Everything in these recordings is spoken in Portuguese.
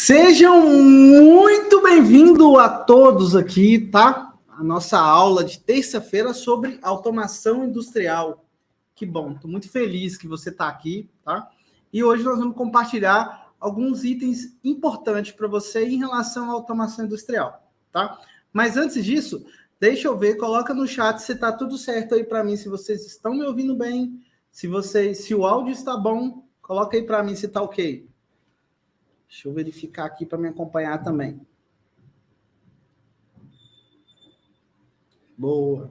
Sejam muito bem-vindos a todos aqui, tá? A nossa aula de terça-feira sobre automação industrial. Que bom, estou muito feliz que você está aqui, tá? E hoje nós vamos compartilhar alguns itens importantes para você em relação à automação industrial, tá? Mas antes disso, deixa eu ver, coloca no chat se está tudo certo aí para mim, se vocês estão me ouvindo bem, se o áudio está bom, coloca aí para mim se está ok. Deixa eu verificar aqui para me acompanhar também. Boa.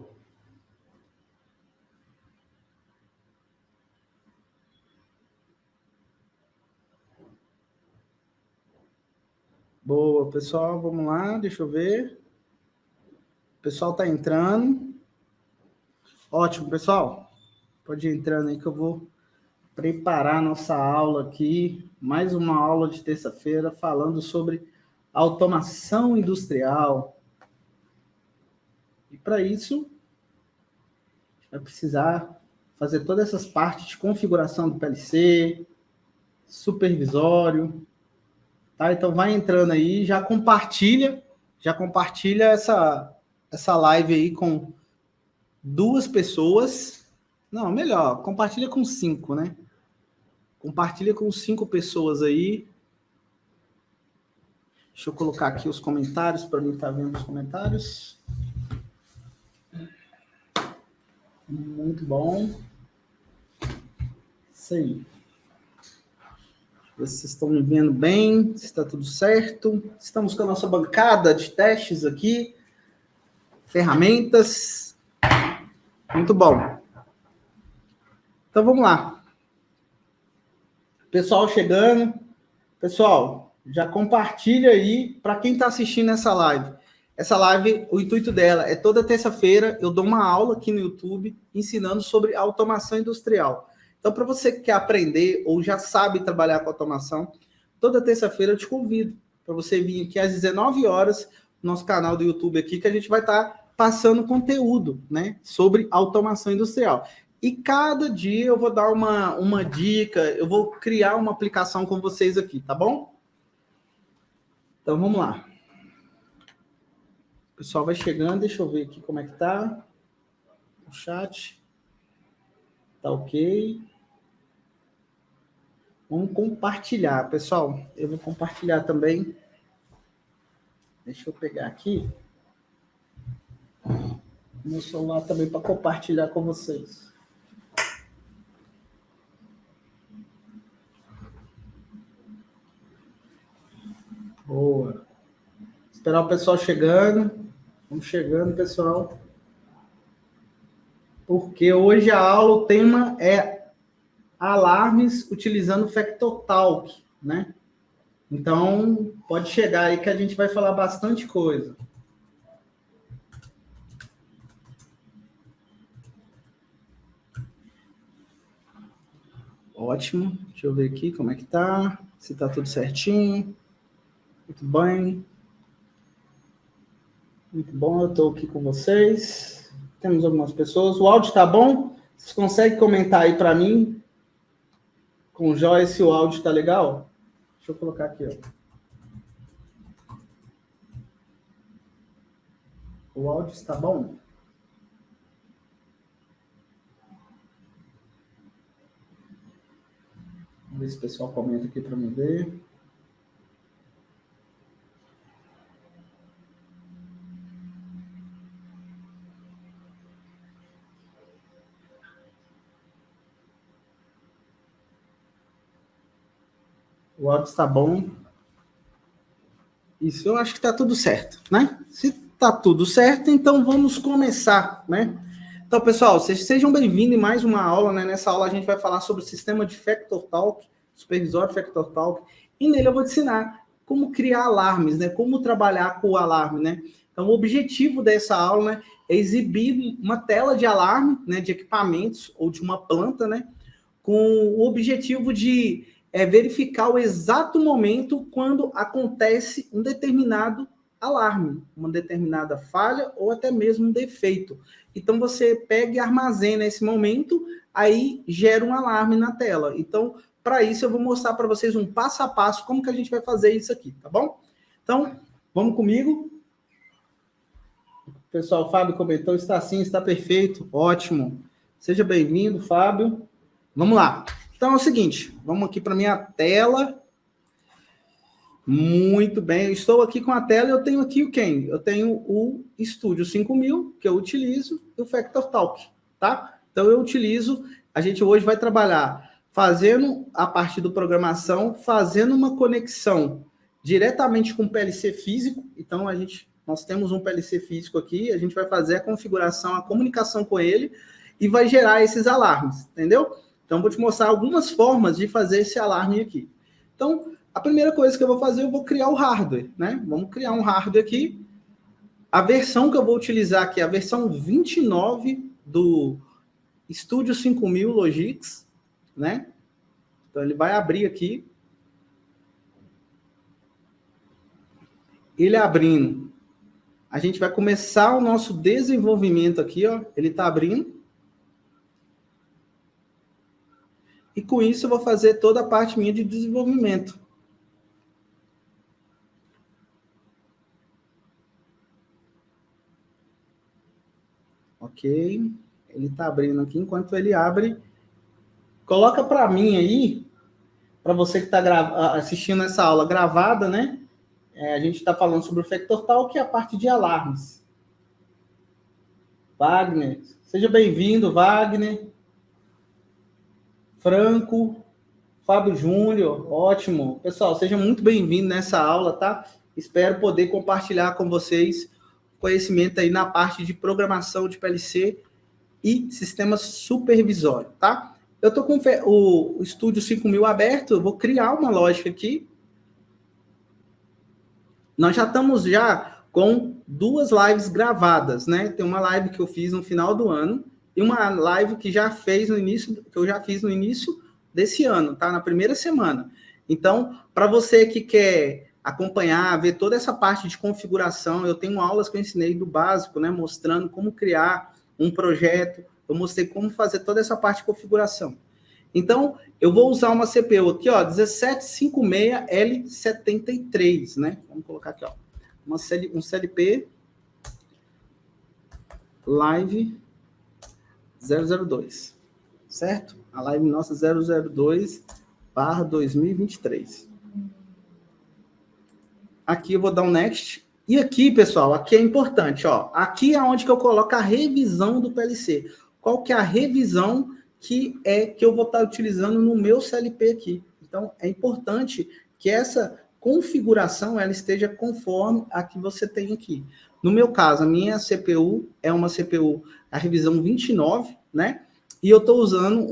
Boa, pessoal, vamos lá, deixa eu ver. O pessoal está entrando. Ótimo, pessoal. Pode ir entrando aí que eu vou preparar a nossa aula aqui. Mais uma aula de terça-feira falando sobre automação industrial. E para isso, vai precisar fazer todas essas partes de configuração do PLC, supervisório, tá? Então vai entrando aí, já compartilha essa live aí com 2 pessoas. Não, melhor, compartilha com 5, né? Compartilha com 5 pessoas aí. Deixa eu colocar aqui os comentários para mim estar vendo os comentários. Muito bom. Isso aí. Ver se vocês estão me vendo bem, se está tudo certo. Estamos com a nossa bancada de testes aqui. Ferramentas. Muito bom. Então, vamos lá. Pessoal chegando. Pessoal, já compartilha aí para quem está assistindo essa live. Essa live, o intuito dela é toda terça-feira eu dou uma aula aqui no YouTube ensinando sobre automação industrial. Então, para você que quer aprender ou já sabe trabalhar com automação, toda terça-feira eu te convido para você vir aqui às 19 horas no nosso canal do YouTube aqui, que a gente vai estar passando conteúdo, né, sobre automação industrial. E cada dia eu vou dar uma dica, eu vou criar uma aplicação com vocês aqui, tá bom? Então, vamos lá. O pessoal vai chegando, deixa eu ver aqui como é que tá o chat. Tá ok. Vamos compartilhar, pessoal. Eu vou compartilhar também. Deixa eu pegar aqui meu celular também para compartilhar com vocês. Boa. Esperar o pessoal chegando. Vamos chegando, pessoal. Porque hoje a aula, o tema é alarmes utilizando FactorTalk, né? Então, pode chegar aí que a gente vai falar bastante coisa. Ótimo. Deixa eu ver aqui como é que tá. Se tá tudo certinho. Muito bem. Muito bom, eu estou aqui com vocês. Temos algumas pessoas. O áudio está bom? Vocês conseguem comentar aí para mim? Com joia, se o áudio está legal? Deixa eu colocar aqui, ó. O áudio está bom? Vamos ver se o pessoal comenta aqui para mim ver. O áudio está bom. Isso, eu acho que está tudo certo, né? Se está tudo certo, então vamos começar, né? Então, pessoal, sejam bem-vindos em mais uma aula, né? Nessa aula a gente vai falar sobre o sistema de FactorTalk, supervisório FactorTalk, e nele eu vou te ensinar como criar alarmes, né? Como trabalhar com o alarme, né? Então, o objetivo dessa aula, né, é exibir uma tela de alarme, né, de equipamentos ou de uma planta, né, com o objetivo de verificar o exato momento quando acontece um determinado alarme, uma determinada falha ou até mesmo um defeito. Então, você pega e armazena esse momento, aí gera um alarme na tela. Então, para isso eu vou mostrar para vocês um passo a passo como que a gente vai fazer isso aqui, tá bom? Então, vamos comigo. Pessoal, o Fábio comentou, está sim, está perfeito, ótimo. Seja bem-vindo, Fábio. Vamos lá. Então é o seguinte, vamos aqui para minha tela. Muito bem, eu estou aqui com a tela e eu tenho aqui o quem? Eu tenho o Studio 5000, que eu utilizo, e o Factor Talk, tá? Então eu utilizo, a gente hoje vai trabalhar fazendo a parte do programação, fazendo uma conexão diretamente com o PLC físico. Então nós temos um PLC físico aqui, a gente vai fazer a configuração, a comunicação com ele e vai gerar esses alarmes, entendeu? Então vou te mostrar algumas formas de fazer esse alarme aqui. Então, a primeira coisa que eu vou fazer, eu vou criar o hardware, né? Vamos criar um hardware aqui. A versão que eu vou utilizar aqui é a versão 29 do Studio 5000 Logix, né? Então, ele vai abrir aqui. Ele abrindo, a gente vai começar o nosso desenvolvimento aqui, ó. Ele está abrindo. E com isso eu vou fazer toda a parte minha de desenvolvimento. Ok, ele está abrindo aqui. Enquanto ele abre, coloca para mim aí, para você que está assistindo essa aula gravada, né? A gente está falando sobre o Factor Talk, que é a parte de alarmes. Wagner, seja bem-vindo, Wagner. Franco, Fábio Júnior, ótimo. Pessoal, sejam muito bem-vindos nessa aula, tá? Espero poder compartilhar com vocês conhecimento aí na parte de programação de PLC e sistema supervisório, tá? Eu estou com o Studio 5000 aberto, eu vou criar uma lógica aqui. Nós já estamos com 2 lives gravadas, né? Tem uma live que eu fiz no final do ano e uma live que eu já fiz no início desse ano, tá? Na primeira semana. Então, para você que quer acompanhar, ver toda essa parte de configuração, eu tenho aulas que eu ensinei do básico, né? Mostrando como criar um projeto, eu mostrei como fazer toda essa parte de configuração. Então, eu vou usar uma CPU aqui, ó, 1756L73, né? Vamos colocar aqui, ó, um CLP Live 002, certo? A live nossa 002/2023. Aqui eu vou dar um next. E aqui, pessoal, aqui é importante, ó. Aqui é onde que eu coloco a revisão do PLC. Qual que é a revisão que eu vou estar utilizando no meu CLP aqui. Então, é importante que essa configuração ela esteja conforme a que você tem aqui. No meu caso, a minha CPU é uma CPU, a revisão 29, né? E eu estou usando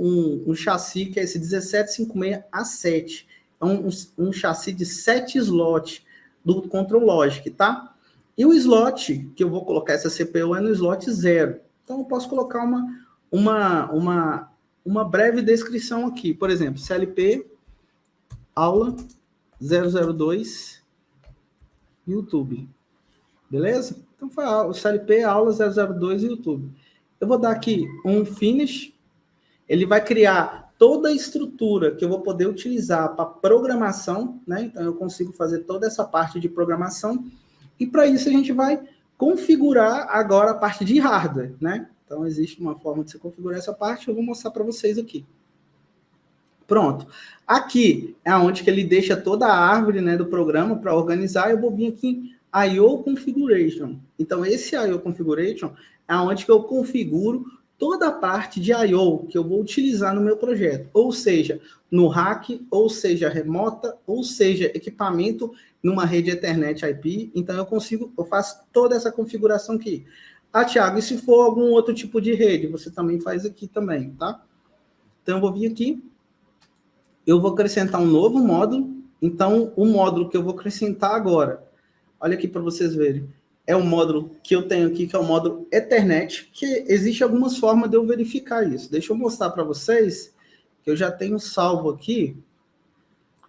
um chassi que é esse 1756A7. É um chassi de 7 slots do Control Logic, tá? E o slot que eu vou colocar essa CPU é no slot 0. Então, eu posso colocar uma breve descrição aqui. Por exemplo, CLP aula 002 YouTube. Beleza? Então, foi o CLP aula 002 YouTube. Eu vou dar aqui um finish. Ele vai criar toda a estrutura que eu vou poder utilizar para programação, né? Então, eu consigo fazer toda essa parte de programação. E para isso, a gente vai configurar agora a parte de hardware, né? Então, existe uma forma de você configurar essa parte, eu vou mostrar para vocês aqui. Pronto. Aqui é onde que ele deixa toda a árvore, né, do programa para organizar. Eu vou vir aqui em I/O Configuration. Então, esse I/O Configuration é onde que eu configuro toda a parte de I/O que eu vou utilizar no meu projeto. Ou seja, no rack, ou seja, remota, ou seja, equipamento numa rede Ethernet IP. Então, eu faço toda essa configuração aqui. Ah, Thiago, e se for algum outro tipo de rede? Você também faz aqui também, tá? Então, eu vou vir aqui. Eu vou acrescentar um novo módulo. Então, o módulo que eu vou acrescentar agora, olha aqui para vocês verem, é o módulo que eu tenho aqui, que é o módulo Ethernet, que existe algumas formas de eu verificar isso. Deixa eu mostrar para vocês, que eu já tenho salvo aqui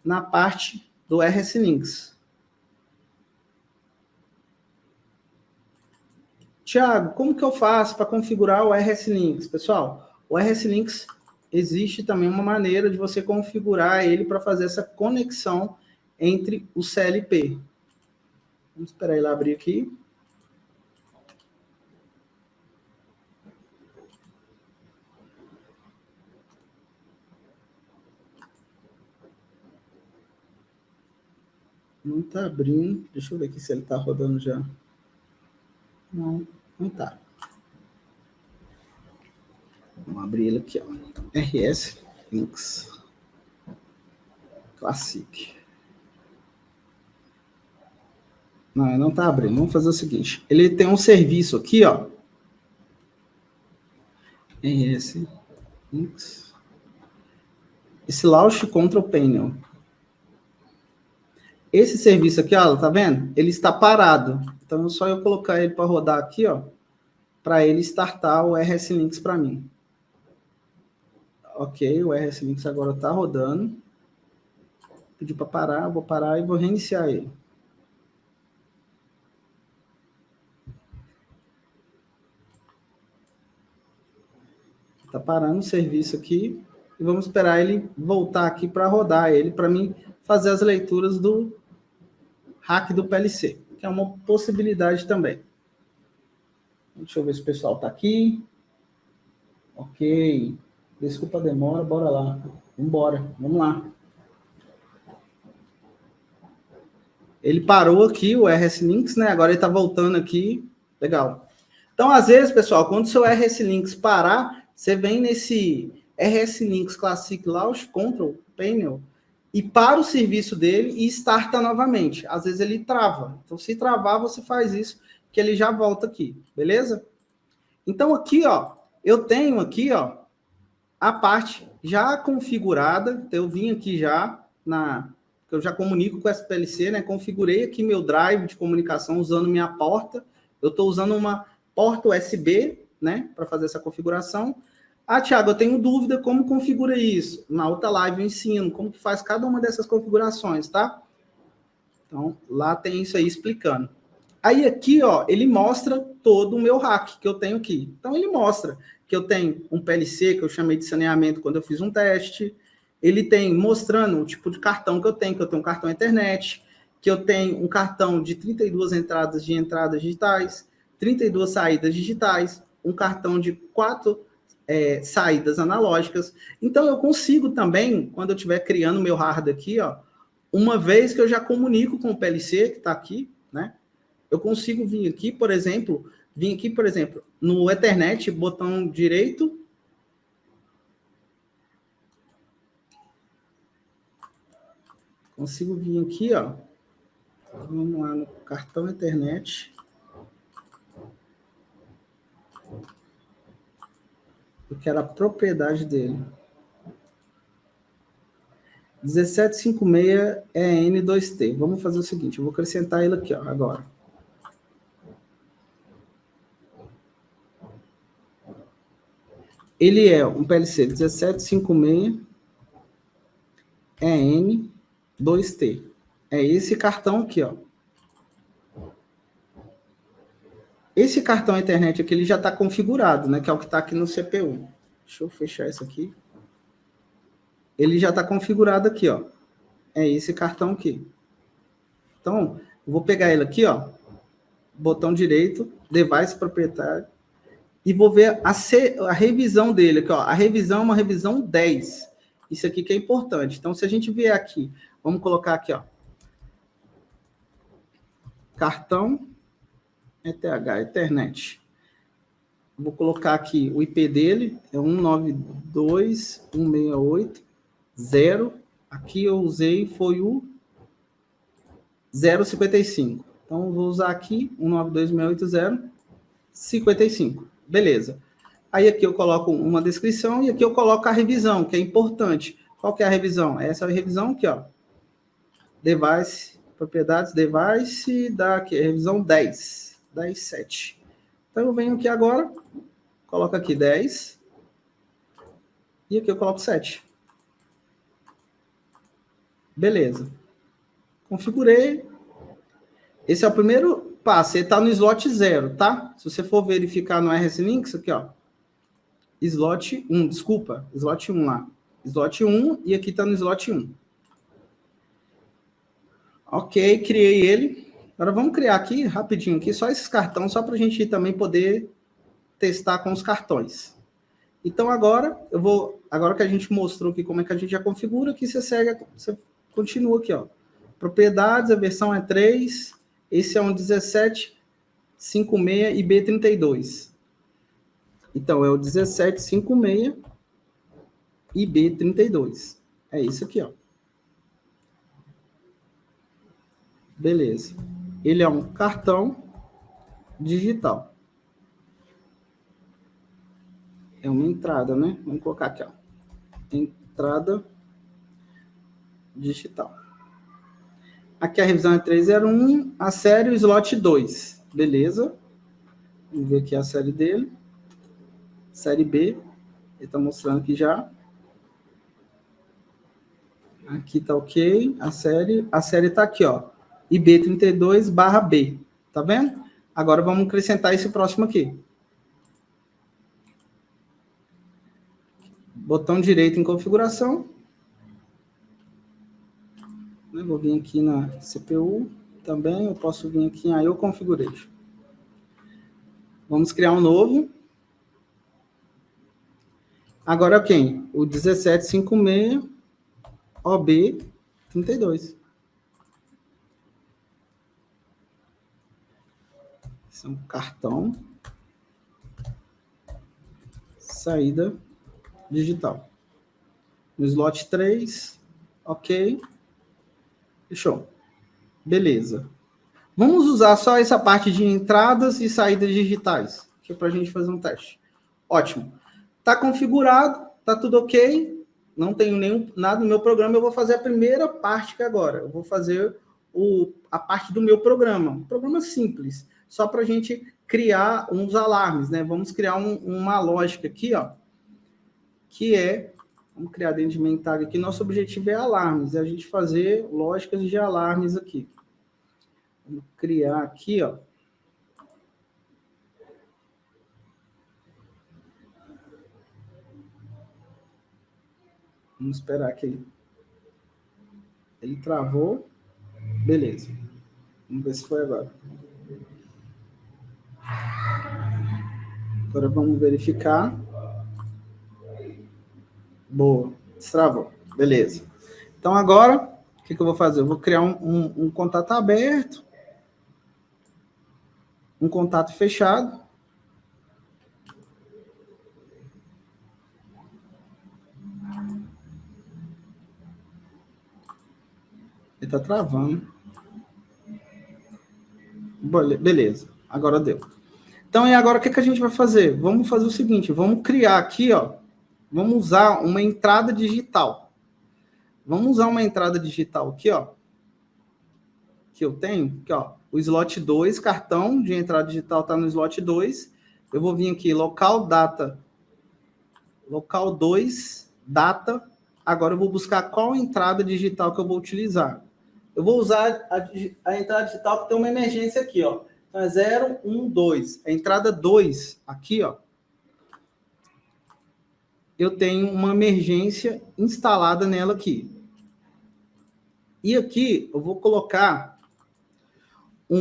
na parte do RS Links. Tiago, como que eu faço para configurar o RS Links? Pessoal, o RS Links existe também uma maneira de você configurar ele para fazer essa conexão entre o CLP. Vamos esperar ele abrir aqui. Não está abrindo. Deixa eu ver aqui se ele está rodando já. Não, não está. Vamos abrir ele aqui, ó. RS Links Classic. Não está abrindo. Vamos fazer o seguinte. Ele tem um serviço aqui, ó. RS Links. Esse Launch Control Panel. Esse serviço aqui, ó, tá vendo? Ele está parado. Então, é só eu colocar ele para rodar aqui, ó, para ele startar o RS Links para mim. Ok, o RS Links agora está rodando. Pediu para parar, vou parar e vou reiniciar ele. Está parando o serviço aqui e vamos esperar ele voltar aqui para rodar ele, para mim fazer as leituras do hack do PLC, que é uma possibilidade também. Deixa eu ver se o pessoal está aqui. Ok. Desculpa a demora, bora lá. Vamos lá. Ele parou aqui, o RS Links, né? Agora ele está voltando aqui. Legal. Então, às vezes, pessoal, quando o seu RS Links parar, você vem nesse RS Links Classic Launch Control Panel e para o serviço dele e starta novamente. Às vezes ele trava. Então, se travar, você faz isso, que ele já volta aqui. Beleza? Então, aqui, ó, eu tenho aqui, ó, a parte já configurada. Então, eu vim aqui já eu já comunico com o SPLC, né? Configurei aqui meu drive de comunicação usando minha porta. Eu estou usando uma porta USB, né? Para fazer essa configuração. Ah, Thiago, eu tenho dúvida como configura isso. Na outra live eu ensino como que faz cada uma dessas configurações, tá? Então, lá tem isso aí explicando. Aí aqui, ó, ele mostra todo o meu hack que eu tenho aqui. Então, ele mostra que eu tenho um PLC, que eu chamei de saneamento quando eu fiz um teste. Ele tem mostrando o tipo de cartão que eu tenho um cartão internet, que eu tenho um cartão de 32 entradas digitais, 32 saídas digitais, um cartão de 4 saídas analógicas. Então, eu consigo também, quando eu estiver criando meu hardware aqui, ó, uma vez que eu já comunico com o PLC, que está aqui, né? Eu consigo vir aqui, por exemplo, no Ethernet, botão direito. Consigo vir aqui, ó. Vamos lá no cartão Ethernet. Eu quero a propriedade dele. 1756 EN2T. Vamos fazer o seguinte, eu vou acrescentar ele aqui, ó, agora. Ele é um PLC 1756 EN2T. É esse cartão aqui, ó. Esse cartão internet aqui, ele já está configurado, né? Que é o que está aqui no CPU. Deixa eu fechar isso aqui. Ele já está configurado aqui, ó. É esse cartão aqui. Então, eu vou pegar ele aqui, ó. Botão direito, device proprietário. E vou ver a revisão dele aqui, ó. A revisão é uma revisão 10. Isso aqui que é importante. Então, se a gente vier aqui, vamos colocar aqui, ó. Cartão ETH, Ethernet. Vou colocar aqui o IP dele, é 192.168.0. Aqui eu usei, foi o 055. Então, vou usar aqui 192.168.055. Beleza. Aí aqui eu coloco uma descrição e aqui eu coloco a revisão, que é importante. Qual que é a revisão? Essa é a revisão aqui, ó. Device, propriedades, device, daqui, revisão 10. 10.7. Então, eu venho aqui agora, coloco aqui 10, e aqui eu coloco 7. Beleza. Configurei. Esse é o primeiro passo, ele está no slot 0, tá? Se você for verificar no RS Links, aqui, ó, slot 1, desculpa, slot 1 lá. Slot 1 e aqui está no slot 1. Ok, criei ele. Agora vamos criar aqui, rapidinho, aqui, só esses cartões, só para a gente também poder testar com os cartões. Então, agora que a gente mostrou aqui como é que a gente já configura, aqui você continua aqui, ó. Propriedades, a versão é 3, esse é um 1756 e B32. Então, é o 1756 e B32. É isso aqui, ó. Beleza. Ele é um cartão digital. É uma entrada, né? Vamos colocar aqui, ó. Entrada digital. Aqui a revisão é 301, a série o slot 2. Beleza. Vamos ver aqui a série dele. Série B. Ele está mostrando aqui já. Aqui está ok. A série está aqui, ó. IB32/B. Tá vendo? Agora vamos acrescentar esse próximo aqui. Botão direito em configuração. Eu vou vir aqui na CPU também. Eu posso vir aqui em IO Configuration. Vamos criar um novo. Agora quem? O 1756 OB32. Esse é um cartão. Saída digital. No slot 3. Ok. Fechou. Beleza. Vamos usar só essa parte de entradas e saídas digitais, que é para a gente fazer um teste. Ótimo. Está configurado, está tudo ok. Não tenho nada no meu programa. Eu vou fazer a primeira parte que agora. Eu vou fazer a parte do meu programa. Um programa simples, só para a gente criar uns alarmes, né? Vamos criar uma lógica aqui, ó, que é... Vamos criar dentro de main tag aqui. Nosso objetivo é alarmes, é a gente fazer lógicas de alarmes aqui. Vamos criar aqui, ó. Vamos esperar que ele travou. Beleza. Vamos ver se foi agora. Agora vamos verificar. Boa. Destravou. Beleza. Então agora, o que eu vou fazer? Eu vou criar um contato aberto. Um contato fechado. Ele está travando. Beleza. Agora deu. Então, e agora o que a gente vai fazer? Vamos fazer o seguinte. Vamos criar aqui, ó. Vamos usar uma entrada digital. Vamos usar uma entrada digital aqui, ó. Que eu tenho. Aqui, ó. O slot 2, cartão de entrada digital está no slot 2. Eu vou vir aqui, local data. Local 2, data. Agora eu vou buscar qual entrada digital que eu vou utilizar. Eu vou usar a entrada digital que tem uma emergência aqui, ó. Então é 0, 1, 2. A entrada 2, aqui, ó. Eu tenho uma emergência instalada nela aqui. E aqui eu vou colocar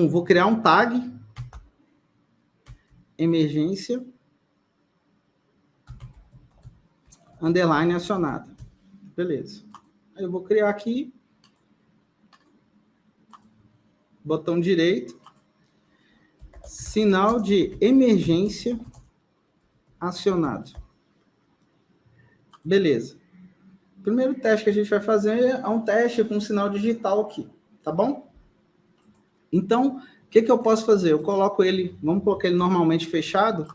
vou criar um tag, emergência, underline acionada. Beleza. Aí eu vou criar aqui, botão direito, sinal de emergência acionado. Beleza. O primeiro teste que a gente vai fazer é um teste com sinal digital aqui, tá bom? Então, o que eu posso fazer? Eu coloco ele, vamos colocar ele normalmente fechado.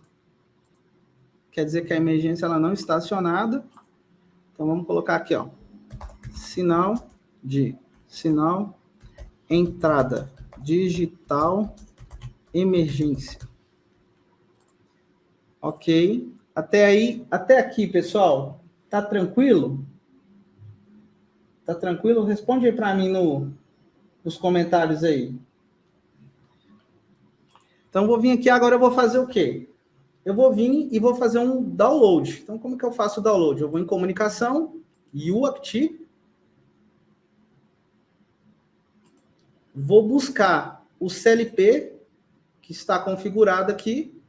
Quer dizer que a emergência ela não está acionada. Então, vamos colocar aqui, ó. Sinal entrada digital emergência. Ok. Até aqui, pessoal. Tá tranquilo? Tá tranquilo? Responde aí para mim nos comentários aí. Então, vou vir aqui agora, eu vou fazer o quê? eu vou vir e vou fazer um download. Então, como que eu faço o download? Eu vou em comunicação, UACT, vou buscar o CLP que está configurado aqui,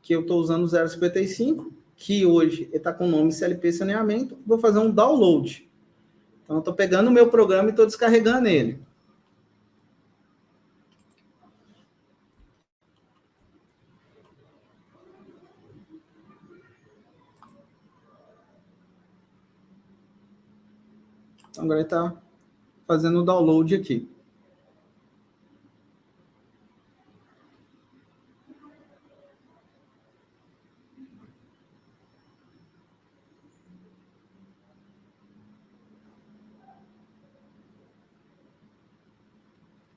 que eu estou usando o 055, que hoje está com o nome CLP Saneamento, vou fazer um download. Então, eu estou pegando o meu programa e estou descarregando ele. Então, agora ele está fazendo o download aqui.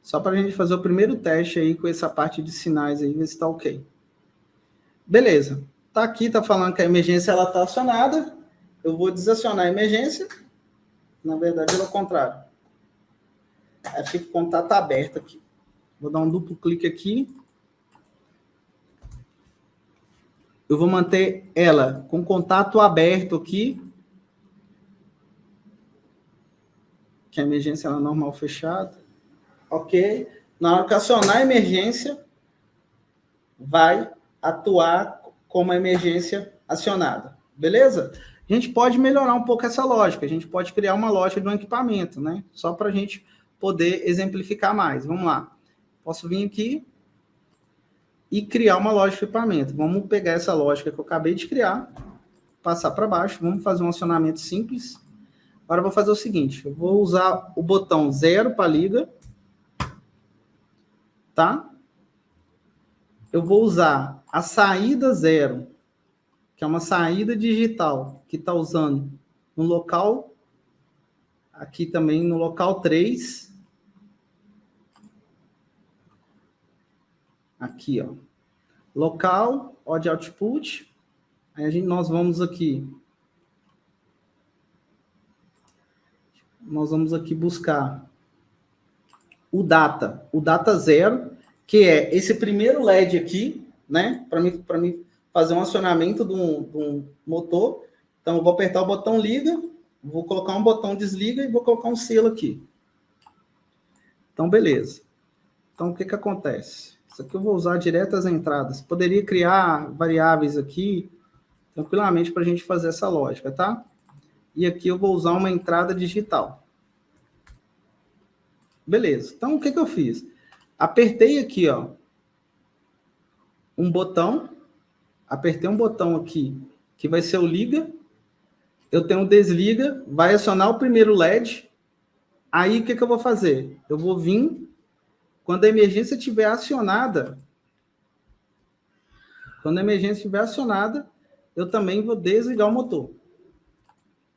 Só para a gente fazer o primeiro teste aí com essa parte de sinais aí, ver se está ok. Beleza. Tá aqui, tá falando que a emergência ela tá acionada. Eu vou desacionar a emergência. Na verdade, é o contrário. Aí fica o contato aberto aqui. Vou dar um duplo clique aqui. Eu vou manter ela com contato aberto aqui. Que a emergência ela é normal fechada. Ok? Na hora que acionar a emergência, vai atuar como a emergência acionada. Beleza? A gente pode melhorar um pouco essa lógica. A gente pode criar uma lógica de um equipamento, né? Só para a gente poder exemplificar mais. Vamos lá. Posso vir aqui e criar uma lógica de equipamento. Vamos pegar essa lógica que eu acabei de criar, passar para baixo. Vamos fazer um acionamento simples. Agora eu vou fazer o seguinte. Eu vou usar o botão 0 para liga. Tá? Eu vou usar a saída 0, que é uma saída digital, que está usando no local, aqui também no local 3. Aqui, ó. Local, odd output. Aí nós vamos aqui. Nós vamos aqui buscar o data 0, que é esse primeiro LED aqui, né? Para mim fazer um acionamento de um motor. Então, eu vou apertar o botão liga, vou colocar um botão desliga e vou colocar um selo aqui. Então, beleza. Então, o que que acontece? Isso aqui eu vou usar direto as entradas. Poderia criar variáveis aqui, tranquilamente, para a gente fazer essa lógica, tá? E aqui eu vou usar uma entrada digital. Beleza. Então, o que que eu fiz? Apertei aqui, ó, um botão. Apertei um botão aqui, que vai ser o liga. Eu tenho o desliga, vai acionar o primeiro LED. Aí, o que que eu vou fazer? Eu vou vir, quando a emergência estiver acionada, eu também vou desligar o motor.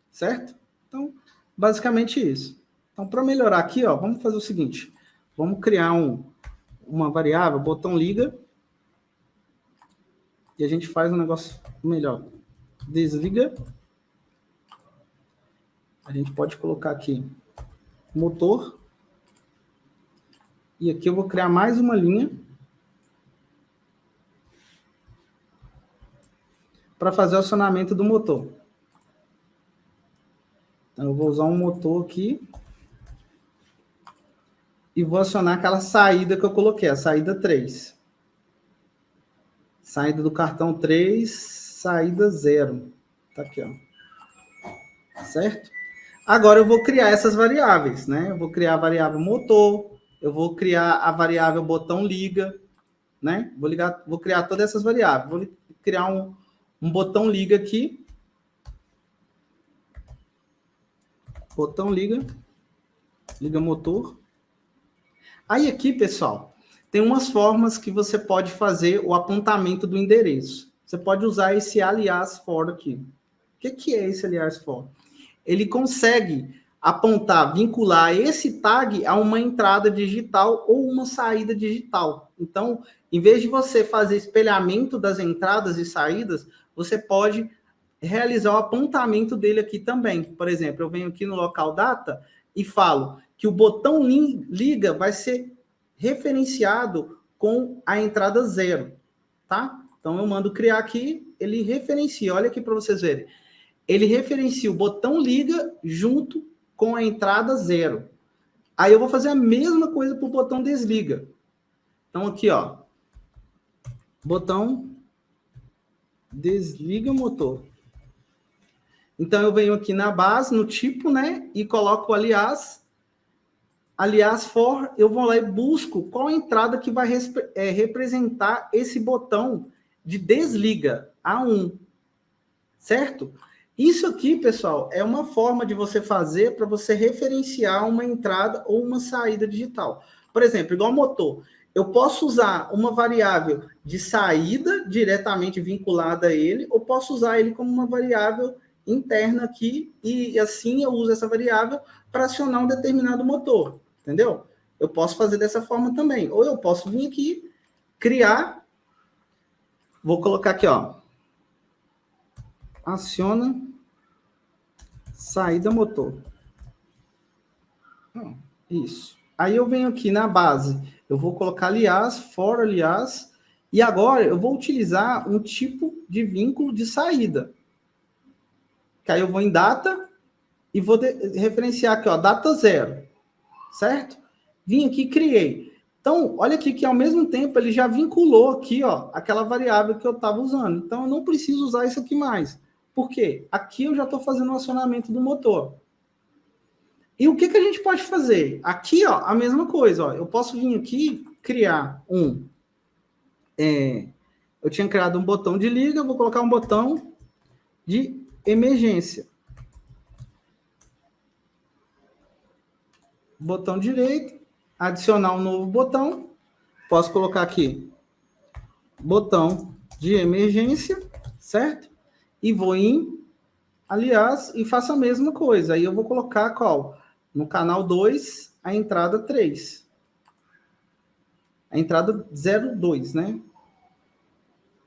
Certo? Então, basicamente isso. Então, para melhorar aqui, ó, vamos fazer o seguinte. Vamos criar uma variável, botão liga, e a gente faz um negócio melhor. Desliga. A gente pode colocar aqui motor. E aqui eu vou criar mais uma linha para fazer o acionamento do motor. Então, eu vou usar um motor aqui e vou acionar aquela saída que eu coloquei, a saída 3. Saída do cartão 3, saída 0. Tá aqui, ó. Certo? Agora eu vou criar essas variáveis, né? Eu vou criar a variável motor, eu vou criar a variável botão liga, né? Vou criar todas essas variáveis. Vou criar um botão liga aqui. Botão liga. Liga motor. Aí aqui, pessoal, tem umas formas que você pode fazer o apontamento do endereço. Você pode usar esse alias for aqui. O que é esse alias for? Ele consegue apontar, vincular esse tag a uma entrada digital ou uma saída digital. Então, em vez de você fazer espelhamento das entradas e saídas, você pode realizar o apontamento dele aqui também. Por exemplo, eu venho aqui no local data e falo que o botão liga vai ser referenciado com a entrada 0, tá? Então, eu mando criar aqui, ele referencia. Olha aqui para vocês verem. Ele referencia o botão liga junto com a entrada 0. Aí eu vou fazer a mesma coisa para o botão desliga. Então, aqui, ó. Botão desliga motor. Então, eu venho aqui na base, no tipo, né? E coloco aliás for, eu vou lá e busco qual a entrada que vai representar esse botão de desliga, A1. Certo? Isso aqui, pessoal, é uma forma de você fazer para você referenciar uma entrada ou uma saída digital. Por exemplo, igual motor. Eu posso usar uma variável de saída diretamente vinculada a ele, ou posso usar ele como uma variável interna aqui, e assim eu uso essa variável para acionar um determinado motor, entendeu? Eu posso fazer dessa forma também. Ou eu posso vir aqui, criar, vou colocar aqui, ó, aciona saída motor. Isso. Aí eu venho aqui na base, eu vou colocar aliás, for aliás, e agora eu vou utilizar um tipo de vínculo de saída. Que aí eu vou em data e vou referenciar aqui, ó, data 0. Certo? Vim aqui e criei. Então, olha aqui que ao mesmo tempo ele já vinculou aqui, ó, aquela variável que eu estava usando. Então, eu não preciso usar isso aqui mais. Por quê? Aqui eu já estou fazendo o acionamento do motor. E o que a gente pode fazer? Aqui, ó, a mesma coisa. Ó, eu posso vir aqui criar eu tinha criado um botão de liga, eu vou colocar um botão de emergência. Botão direito, adicionar um novo botão. Posso colocar aqui botão de emergência, certo? E vou em aliás e faço a mesma coisa. Aí eu vou colocar qual? No canal 2, a entrada 3. A entrada 02, né?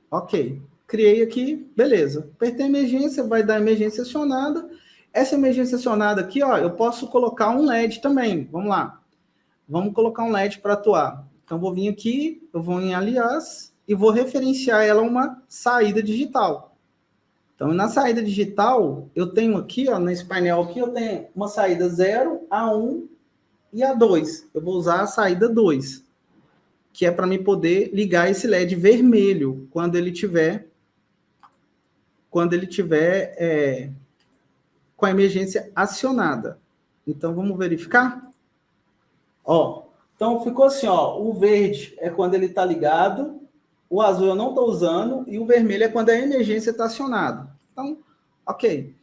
Ok. Criei aqui, beleza. Apertei emergência, vai dar emergência acionada. Essa emergência acionada aqui, ó, eu posso colocar um LED também. Vamos lá. Vamos colocar um LED para atuar. Então, vou vir aqui, eu vou em aliás e vou referenciar ela a uma saída digital. Então, na saída digital, eu tenho aqui, ó, nesse painel aqui, eu tenho uma saída 0, A1 e A2. Eu vou usar a saída 2, que é para mim poder ligar esse LED vermelho quando ele tiver com a emergência acionada. Então, vamos verificar? Ó, então, ficou assim, ó, o verde é quando ele está ligado, o azul eu não estou usando, e o vermelho é quando a emergência está acionada. Então, ok.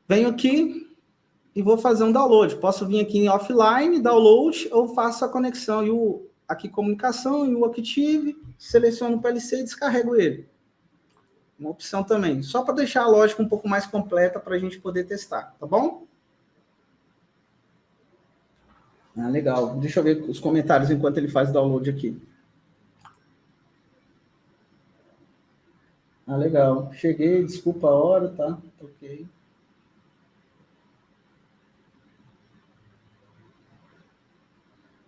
Venho aqui e vou fazer um download. Posso vir aqui em offline, download, ou faço a conexão, e aqui comunicação, e o Active, seleciono o PLC e descarrego ele. Uma opção também. Só para deixar a lógica um pouco mais completa para a gente poder testar, tá bom? Ah, legal. Deixa eu ver os comentários enquanto ele faz download aqui. Ah, legal. Cheguei, desculpa a hora, tá? Ok.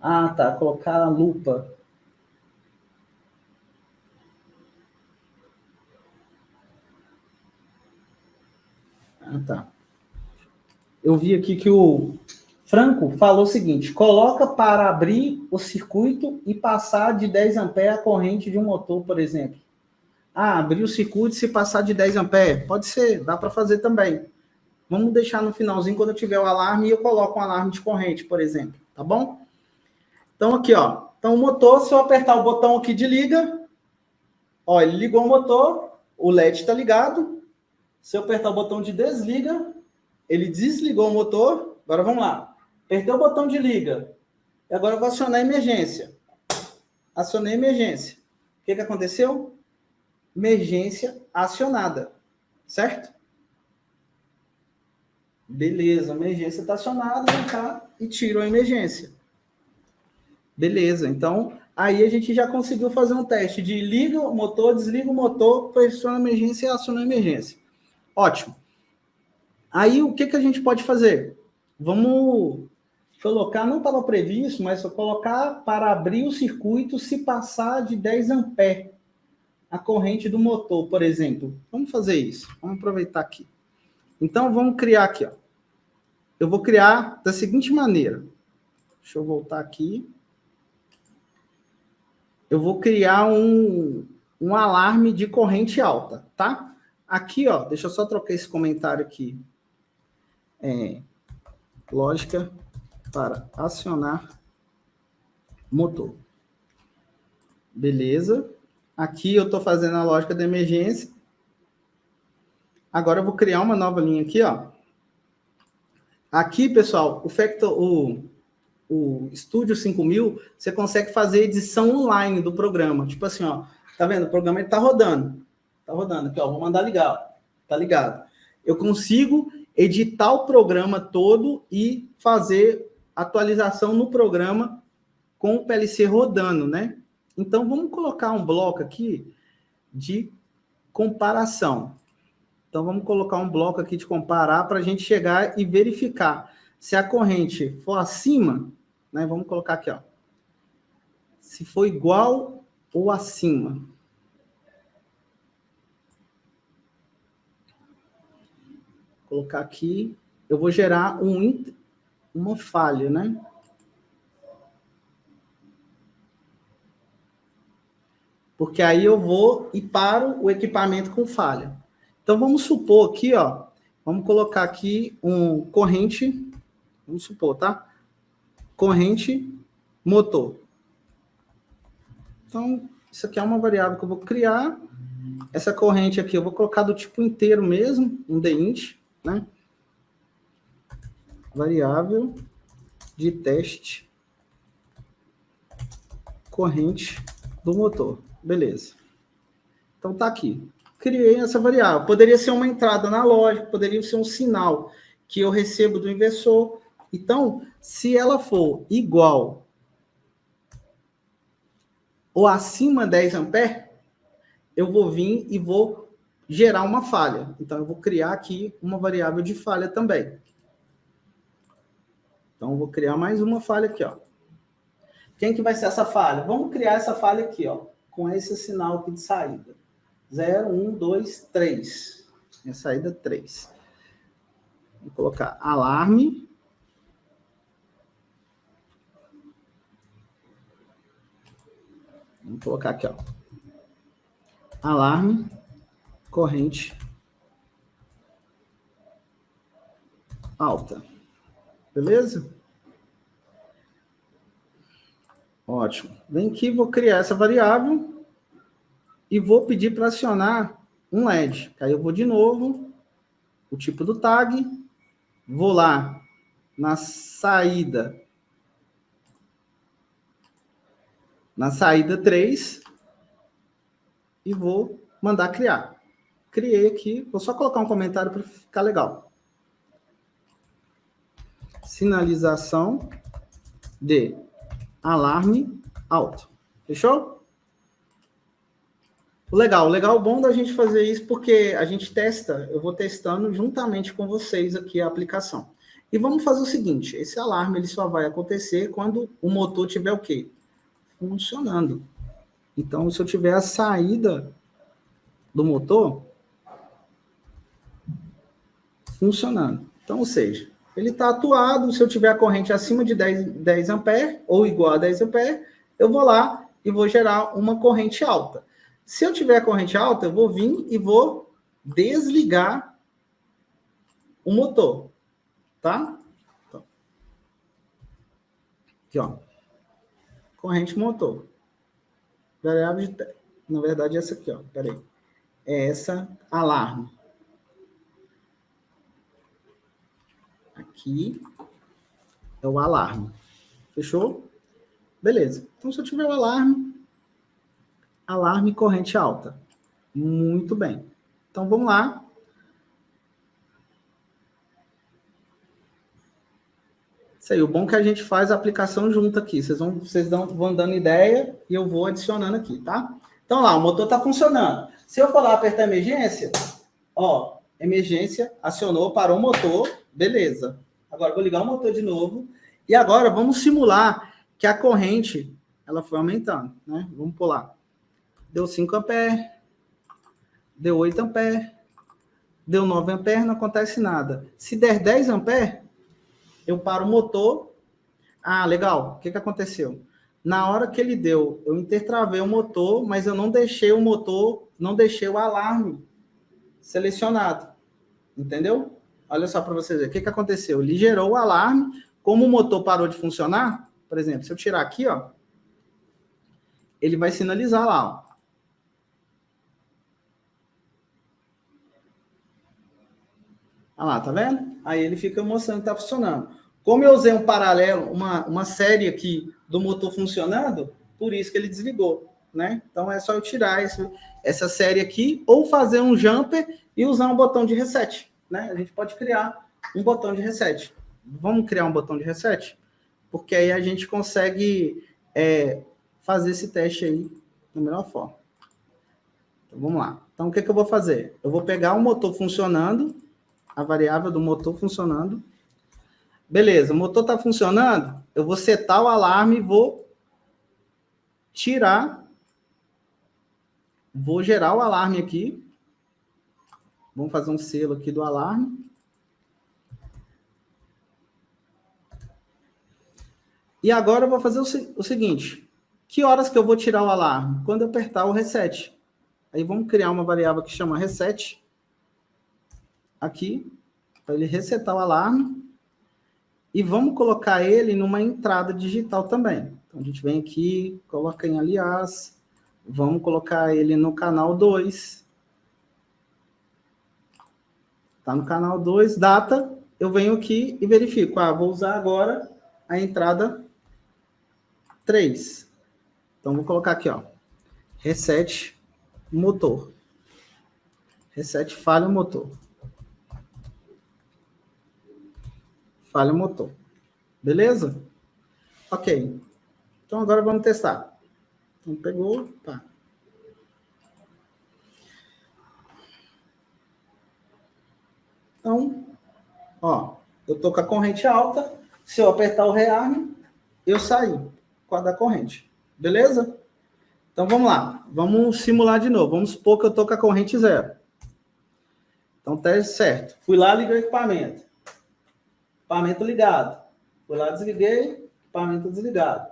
Ah, tá. Colocar a lupa. Ah, tá. Eu vi aqui que o Franco falou o seguinte: coloca para abrir o circuito e passar de 10 amperes a corrente de um motor, por exemplo. Ah, abrir o circuito se passar de 10 amperes. Pode ser, dá para fazer também. Vamos deixar no finalzinho, quando eu tiver o alarme, eu coloco um alarme de corrente, por exemplo. Tá bom? Então, aqui, ó. Então, o motor, se eu apertar o botão aqui de liga, ó, ele ligou o motor, o LED está ligado. Se eu apertar o botão de desliga, ele desligou o motor. Agora, vamos lá. Apertei o botão de liga. E agora eu vou acionar a emergência. Acionei a emergência. O que aconteceu? Emergência acionada. Certo? Beleza, a emergência está acionada, vem cá e tiro a emergência. Beleza, então aí a gente já conseguiu fazer um teste de liga o motor, desliga o motor, pressiona a emergência e aciona a emergência. Ótimo. Aí o que a gente pode fazer? Vamos colocar, não estava previsto, mas só colocar para abrir o circuito se passar de 10 amperes. a corrente do motor, por exemplo. Vamos fazer isso. Vamos aproveitar aqui. Então, vamos criar aqui, ó. Eu vou criar da seguinte maneira. Deixa eu voltar aqui. Eu vou criar um alarme de corrente alta, tá? Aqui, ó, deixa eu só trocar esse comentário aqui. Lógica para acionar motor. Beleza. Aqui eu estou fazendo a lógica da emergência. Agora eu vou criar uma nova linha aqui, ó. Aqui, pessoal, o Studio 5000, você consegue fazer edição online do programa. Tipo assim, ó, tá vendo? O programa está rodando. Tá rodando aqui, ó. Vou mandar ligar, ó. Tá ligado. Eu consigo editar o programa todo e fazer atualização no programa com o PLC rodando, né? Então, vamos colocar um bloco aqui de comparação. Então, vamos colocar um bloco aqui de comparar para a gente chegar e verificar se a corrente for acima, né? Vamos colocar aqui, ó. Se for igual ou acima. Vou colocar aqui. Eu vou gerar uma falha, né? Porque aí eu vou e paro o equipamento com falha. Então, vamos supor aqui, ó. Vamos colocar aqui um corrente. Vamos supor, tá? Corrente motor. Então, isso aqui é uma variável que eu vou criar. Essa corrente aqui eu vou colocar do tipo inteiro mesmo, um dint, né? Variável de teste corrente do motor. Beleza. Então tá aqui. Criei essa variável. Poderia ser uma entrada analógica, poderia ser um sinal que eu recebo do inversor. Então, se ela for igual ou acima de 10 amperes, eu vou vir e vou gerar uma falha. Então, eu vou criar aqui uma variável de falha também. Então, eu vou criar mais uma falha aqui, ó. Quem que vai ser essa falha? Vamos criar essa falha aqui, ó, com esse sinal aqui de saída. 0, 1, 2, 3. Minha saída 3. Vou colocar alarme. Vamos colocar aqui, ó. Alarme, corrente alta. Beleza? Ótimo. Vem aqui, vou criar essa variável e vou pedir para acionar um LED. Aí eu vou de novo, o tipo do tag, vou lá na saída 3 e vou mandar criar. Criei aqui, vou só colocar um comentário para ficar legal. Sinalização de alarme alto. Fechou? O bom da gente fazer isso porque a gente testa, eu vou testando juntamente com vocês aqui a aplicação. E vamos fazer o seguinte, esse alarme ele só vai acontecer quando o motor tiver o quê? Funcionando. Então, se eu tiver a saída do motor funcionando. Então, ou seja, ele está atuado, se eu tiver a corrente acima de 10 amperes ou igual a 10 amperes, eu vou lá e vou gerar uma corrente alta. Se eu tiver a corrente alta, eu vou vir e vou desligar o motor, tá? Então, aqui, ó. Corrente motor. Variável de... Na verdade, essa aqui, ó. Peraí. É essa alarme. Aqui é o alarme. Fechou? Beleza. Então, se eu tiver o alarme corrente alta. Muito bem. Então, vamos lá. Isso aí, o bom é que a gente faz a aplicação junto aqui. Vocês vão dando ideia e eu vou adicionando aqui, tá? Então, lá, o motor está funcionando. Se eu for lá apertar emergência, ó, emergência, acionou, parou o motor, beleza. Agora, vou ligar o motor de novo. E agora, vamos simular que a corrente, ela foi aumentando, né? Vamos pular. Deu 5 amperes, deu 8 amperes, deu 9 amperes, não acontece nada. Se der 10 amperes, eu paro o motor. Ah, legal. O que aconteceu? Na hora que ele deu, eu intertravei o motor, mas eu não deixei o motor, não deixei o alarme selecionado. Entendeu? Olha só para vocês verem. O que aconteceu? Ele gerou o alarme. Como o motor parou de funcionar, por exemplo, se eu tirar aqui, ó, ele vai sinalizar lá, ó. Olha lá, tá vendo? Aí ele fica mostrando que tá funcionando. Como eu usei um paralelo, uma série aqui do motor funcionando, por isso que ele desligou, né? Então é só eu tirar essa série aqui ou fazer um jumper e usar um botão de reset, né? A gente pode criar um botão de reset. Vamos criar um botão de reset? Porque aí a gente consegue fazer esse teste aí da melhor forma. Então vamos lá. Então o que eu vou fazer? Eu vou pegar o motor funcionando, a variável do motor funcionando. Beleza, o motor está funcionando, eu vou setar o alarme e vou gerar o alarme aqui. Vamos fazer um selo aqui do alarme. E agora eu vou fazer o seguinte, que horas que eu vou tirar o alarme? Quando eu apertar o reset. Aí vamos criar uma variável que chama reset, aqui, para ele resetar o alarme. E vamos colocar ele numa entrada digital também. Então, a gente vem aqui, coloca em aliás, vamos colocar ele no canal 2. Está no canal 2, data, eu venho aqui e verifico. Ah, vou usar agora a entrada 3. Então, vou colocar aqui, ó, reset motor. Reset falha motor. Falha motor. Beleza? Ok. Então, agora vamos testar. Então, pegou, tá. Então, ó, eu tô com a corrente alta. Se eu apertar o rearme, eu saí com a da corrente. Beleza? Então, vamos lá. Vamos simular de novo. Vamos supor que eu tô com a corrente 0. Então, teste certo. Fui lá, liguei o equipamento. Equipamento ligado. Fui lá, desliguei. Equipamento desligado.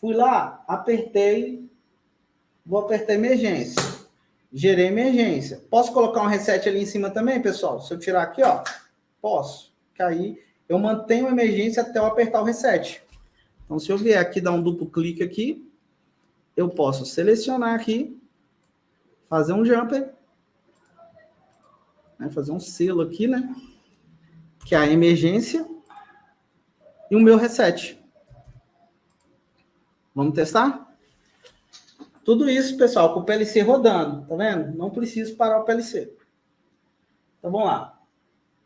Fui lá, apertei. Vou apertar emergência. Gerei emergência. Posso colocar um reset ali em cima também, pessoal? Se eu tirar aqui, ó. Posso. Que aí eu mantenho a emergência até eu apertar o reset. Então, se eu vier aqui, dar um duplo clique aqui, eu posso selecionar aqui, fazer um jumper, né, fazer um selo aqui, né? Que é a emergência e o meu reset. Vamos testar? Tudo isso, pessoal, com o PLC rodando, tá vendo? Não preciso parar o PLC. Então, vamos lá.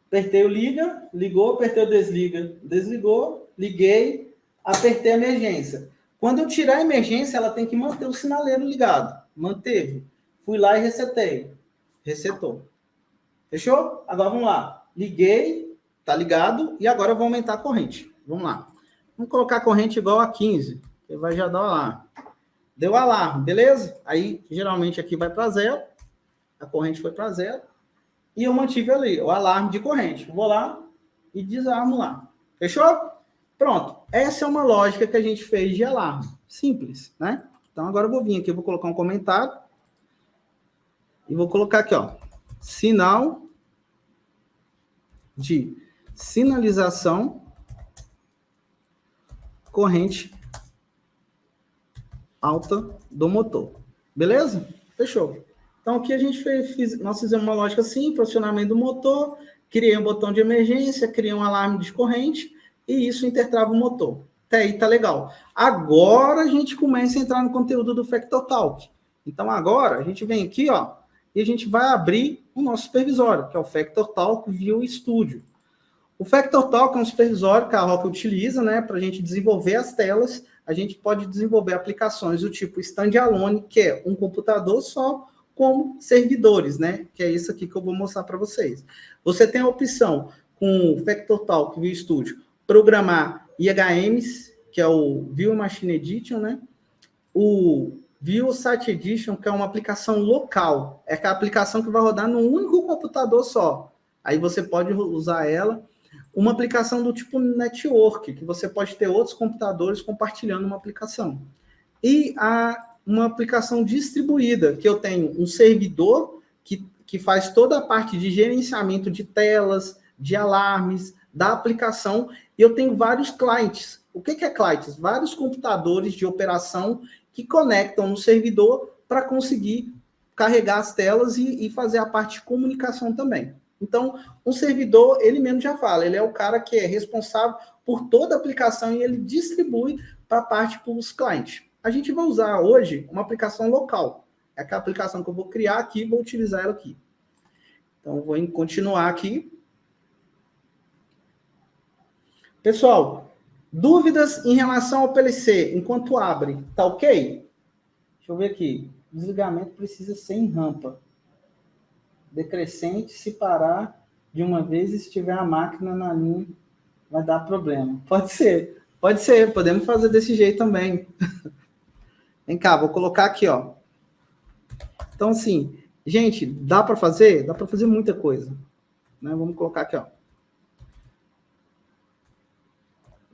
Apertei o liga, ligou, apertei o desliga, desligou, liguei, apertei a emergência. Quando eu tirar a emergência, ela tem que manter o sinaleiro ligado. Manteve. Fui lá e resetei. Resetou. Fechou? Agora vamos lá. Liguei, tá ligado, e agora eu vou aumentar a corrente. Vamos lá. Vamos colocar a corrente igual a 15, que vai já dar o alarme. Deu alarme, beleza? Aí, geralmente, aqui vai para 0. A corrente foi para 0. E eu mantive ali o alarme de corrente. Vou lá e desarmo lá. Fechou? Pronto. Essa é uma lógica que a gente fez de alarme. Simples, né? Então, agora eu vou vir aqui, eu vou colocar um comentário. E vou colocar aqui, ó. Sinal de sinalização corrente alta do motor. Beleza? Fechou. Então, aqui a gente nós fizemos uma lógica assim, posicionamento do motor, criei um botão de emergência, criei um alarme de corrente, e isso intertrava o motor. Até aí tá legal. Agora a gente começa a entrar no conteúdo do Factor Talk. Então, agora a gente vem aqui, ó, e a gente vai abrir o nosso supervisório, que é o Factor Talk View Studio. O Factor Talk é um supervisório que a Roca utiliza, né, para a gente desenvolver as telas. A gente pode desenvolver aplicações do tipo standalone, que é um computador só, como servidores, né? Que é isso aqui que eu vou mostrar para vocês. Você tem a opção, com o Factor Talk View Studio, programar IHMs, que é o View Machine Edition, né? O View Site Edition, que é uma aplicação local. É aquela aplicação que vai rodar num único computador só. Aí você pode usar ela. Uma aplicação do tipo network, que você pode ter outros computadores compartilhando uma aplicação. E uma aplicação distribuída, que eu tenho um servidor que faz toda a parte de gerenciamento de telas, de alarmes, da aplicação, e eu tenho vários clientes. O que é clientes? Vários computadores de operação que conectam no servidor para conseguir carregar as telas e fazer a parte de comunicação também. Então, um servidor, ele mesmo já fala, ele é o cara que é responsável por toda a aplicação e ele distribui para a parte para os clientes. A gente vai usar hoje uma aplicação local. É aquela aplicação que eu vou criar aqui e vou utilizar ela aqui. Então, vou continuar aqui. Pessoal, dúvidas em relação ao PLC enquanto abre, tá ok? Deixa eu ver aqui. Desligamento precisa ser em rampa. Decrescente, se parar de uma vez e estiver a máquina na linha, vai dar problema. Pode ser, podemos fazer desse jeito também. Vem cá, vou colocar aqui, ó. Então, assim, gente, dá para fazer? Dá para fazer muita coisa. Né? Vamos colocar aqui, ó.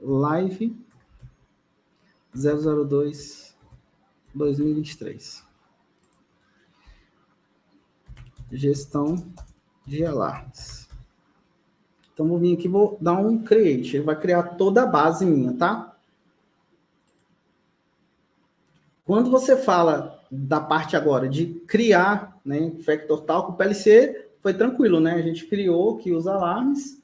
Live 002 2023. Gestão de alarmes. Então, vou vir aqui, vou dar um create. Ele vai criar toda a base minha, tá? Quando você fala da parte agora de criar, né, Factor Talk, o PLC foi tranquilo, né? A gente criou aqui os alarmes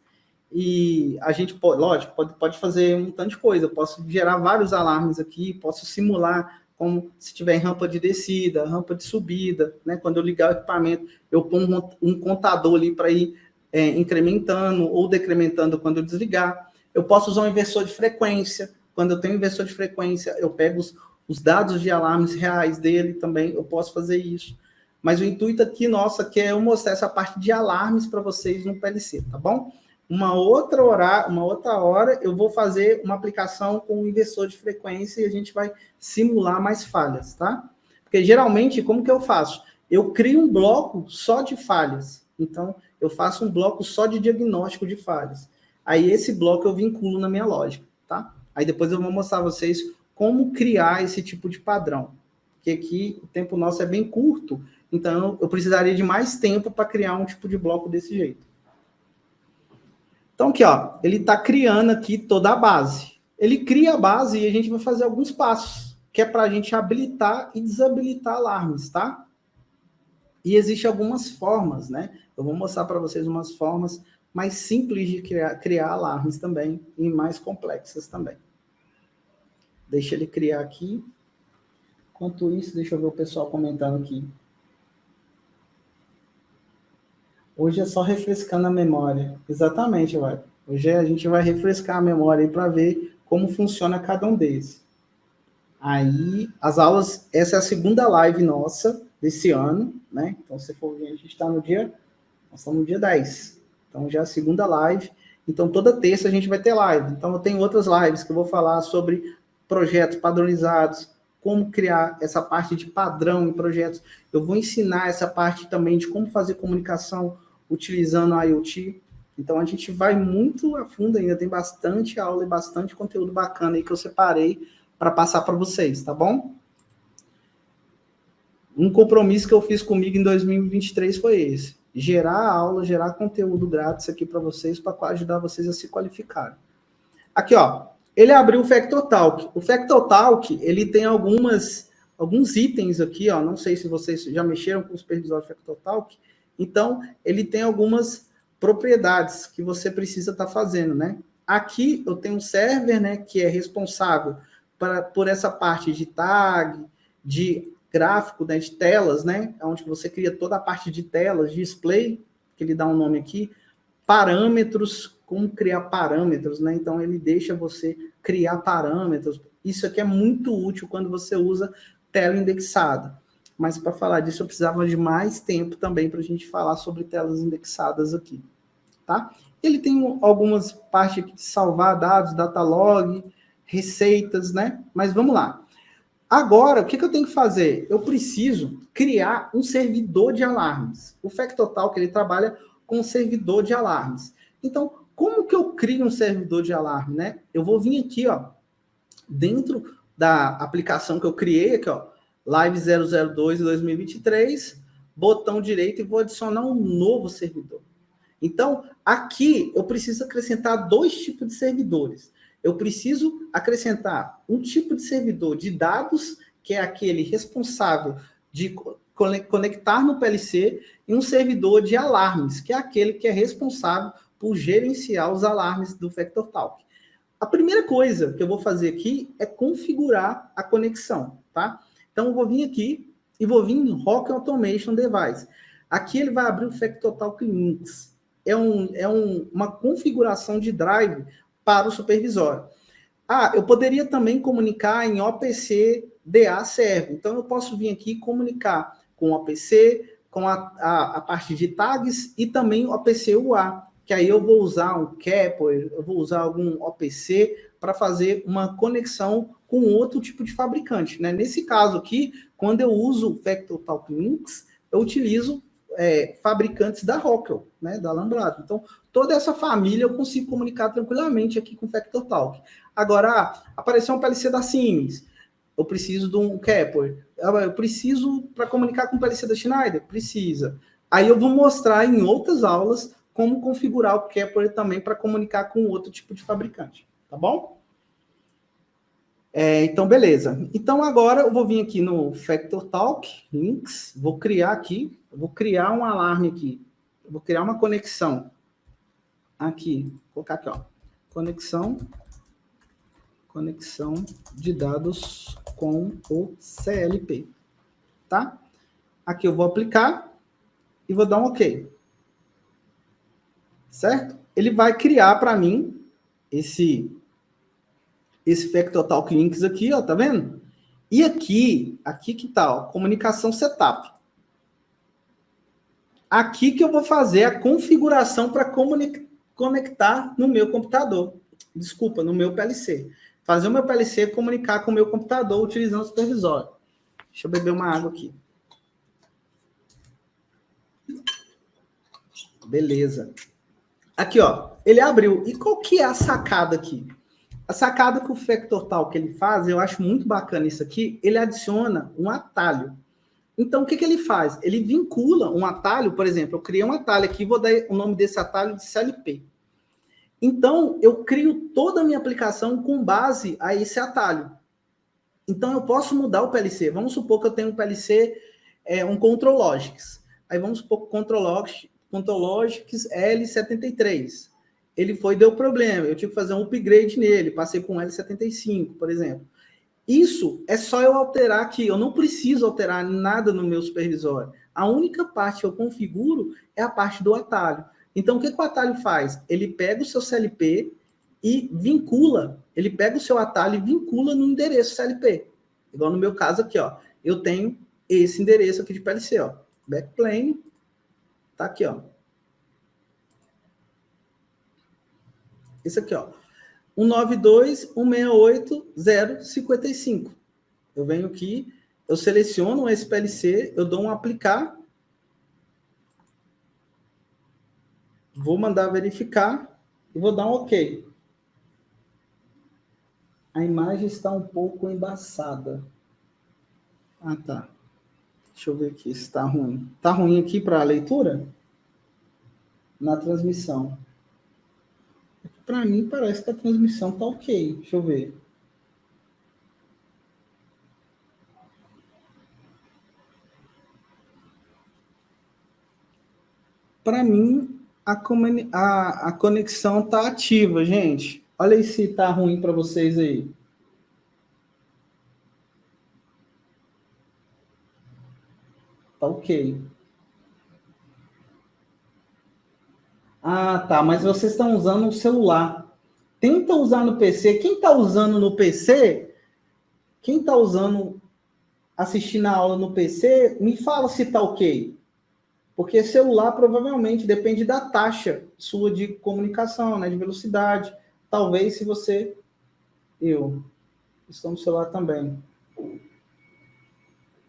e a gente pode, lógico, pode fazer um tanto de coisa. Eu posso gerar vários alarmes aqui, posso simular como se tiver rampa de descida, rampa de subida, né? Quando eu ligar o equipamento, eu ponho um contador ali para ir incrementando ou decrementando quando eu desligar. Eu posso usar um inversor de frequência. Quando eu tenho inversor de frequência, eu pego os dados de alarmes reais dele também, eu posso fazer isso. Mas o intuito aqui, nosso, aqui é eu mostrar essa parte de alarmes para vocês no PLC, tá bom? Uma outra hora, eu vou fazer uma aplicação com um inversor de frequência e a gente vai simular mais falhas, tá? Porque geralmente, como que eu faço? Eu crio um bloco só de falhas. Então, eu faço um bloco só de diagnóstico de falhas. Aí, esse bloco eu vinculo na minha lógica, tá? Aí, depois eu vou mostrar a vocês como criar esse tipo de padrão. Porque aqui, o tempo nosso é bem curto, então eu precisaria de mais tempo para criar um tipo de bloco desse jeito. Então, aqui, ó, ele está criando aqui toda a base. Ele cria a base e a gente vai fazer alguns passos, que é para a gente habilitar e desabilitar alarmes, tá? E existem algumas formas, né? Eu vou mostrar para vocês umas formas mais simples de criar alarmes também e mais complexas também. Deixa ele criar aqui. Enquanto isso, deixa eu ver o pessoal comentando aqui. Hoje é só refrescando a memória. Exatamente, vai. Hoje a gente vai refrescar a memória aí para ver como funciona cada um deles. Aí, as aulas, essa é a segunda live nossa desse ano, né? Então, se for ver, a gente está no dia, nós estamos no dia 10. Então, já é a segunda live. Então, toda terça a gente vai ter live. Então, eu tenho outras lives que eu vou falar sobre projetos padronizados, como criar essa parte de padrão em projetos. Eu vou ensinar essa parte também de como fazer comunicação utilizando a IoT. Então, a gente vai muito a fundo ainda, tem bastante aula e bastante conteúdo bacana aí que eu separei para passar para vocês, tá bom? Um compromisso que eu fiz comigo em 2023 foi esse. Gerar aula, gerar conteúdo grátis aqui para vocês, para ajudar vocês a se qualificarem. Aqui, ó. Ele abriu o Factor Talk. O Factor Talk, ele tem alguns itens aqui, ó. Não sei se vocês já mexeram com o supervisor do Factor Talk. Então, ele tem algumas propriedades que você precisa estar fazendo, né? Aqui eu tenho um server, né, que é responsável por essa parte de tag, de gráfico, né, de telas, né, onde você cria toda a parte de telas, de display, que ele dá um nome aqui, parâmetros, como criar parâmetros, né? Então, ele deixa você criar parâmetros. Isso aqui é muito útil quando você usa tela indexada. Mas, para falar disso, eu precisava de mais tempo também para a gente falar sobre telas indexadas aqui, tá? Ele tem algumas partes aqui de salvar dados, data log, receitas, né? Mas vamos lá. Agora, o que eu tenho que fazer? Eu preciso criar um servidor de alarmes. O FactorTalk, ele trabalha com um servidor de alarmes. Então, como que eu crio um servidor de alarme, né? Eu vou vir aqui, ó, dentro da aplicação que eu criei aqui, ó, Live 002 2023, botão direito e vou adicionar um novo servidor. Então, aqui eu preciso acrescentar dois tipos de servidores. Eu preciso acrescentar um tipo de servidor de dados, que é aquele responsável de conectar no PLC, e um servidor de alarmes, que é aquele que é responsável por gerenciar os alarmes do FactorTalk. A primeira coisa que eu vou fazer aqui é configurar a conexão, tá? Então, eu vou vir aqui e vou vir em Rock Automation Device. Aqui ele vai abrir o FactorTalk Links. Uma configuração de drive para o supervisório. Eu poderia também comunicar em OPC DA Server. Então, eu posso vir aqui e comunicar com o OPC, com a parte de tags e também o OPC UA, que aí eu vou usar um Keppel, eu vou usar algum OPC para fazer uma conexão com outro tipo de fabricante, né? Nesse caso aqui, quando eu uso o FactorTalk Links, eu utilizo fabricantes da Rockwell, né, da Lambrado. Então, toda essa família eu consigo comunicar tranquilamente aqui com o FactorTalk. Agora, apareceu um PLC da Siemens, eu preciso de um Keppel. Eu preciso para comunicar com o PLC da Schneider? Precisa. Aí eu vou mostrar em outras aulas como configurar o Keppel também para comunicar com outro tipo de fabricante, tá bom? Então, beleza. Então, agora eu vou vir aqui no FactorTalk, Links, vou criar aqui, vou criar um alarme aqui, vou criar uma conexão aqui, vou colocar aqui, ó, conexão de dados com o CLP, tá? Aqui eu vou aplicar e vou dar um OK. Certo? Ele vai criar para mim esse FactorTalk Links aqui, ó, tá vendo? E aqui que tá, ó, comunicação setup. Aqui que eu vou fazer a configuração para conectar no meu computador. Desculpa, no meu PLC. Fazer o meu PLC comunicar com o meu computador utilizando o supervisório. Deixa eu beber uma água aqui. Beleza. Aqui, ó, ele abriu. E qual que é a sacada aqui? A sacada que o FactorTalk ele faz, eu acho muito bacana isso aqui, ele adiciona um atalho. Então, o que ele faz? Ele vincula um atalho, por exemplo, eu criei um atalho aqui, vou dar o nome desse atalho de CLP. Então, eu crio toda a minha aplicação com base a esse atalho. Então, eu posso mudar o PLC. Vamos supor que eu tenho um PLC, um ControlLogix. Aí vamos supor que ControlLogix L73. Ele deu problema, eu tive que fazer um upgrade nele, passei com um L75, por exemplo. Isso é só eu alterar aqui, eu não preciso alterar nada no meu supervisório. A única parte que eu configuro é a parte do atalho. Então, o que o atalho faz? Ele pega o seu CLP e vincula, ele pega o seu atalho e vincula no endereço CLP. Igual no meu caso aqui, ó, eu tenho esse endereço aqui de PLC, ó, backplane, tá aqui, ó. Esse aqui, ó. 192.168.055. Eu venho aqui, eu seleciono o SPLC, eu dou um aplicar, vou mandar verificar e vou dar um OK. A imagem está um pouco embaçada. Ah, tá. Deixa eu ver aqui se está ruim. Está ruim aqui para a leitura? Na transmissão. Para mim, parece que a transmissão está OK. Deixa eu ver. Para mim, a conexão está ativa, gente. Olha aí se está ruim para vocês aí. Tá OK. Ah, tá. Mas vocês estão usando o celular. Tenta usar no PC. Quem está usando no PC, quem está usando, assistindo a aula no PC, me fala se está OK. Porque celular provavelmente depende da taxa sua de comunicação, né, de velocidade. Talvez se você... Eu estou no celular também.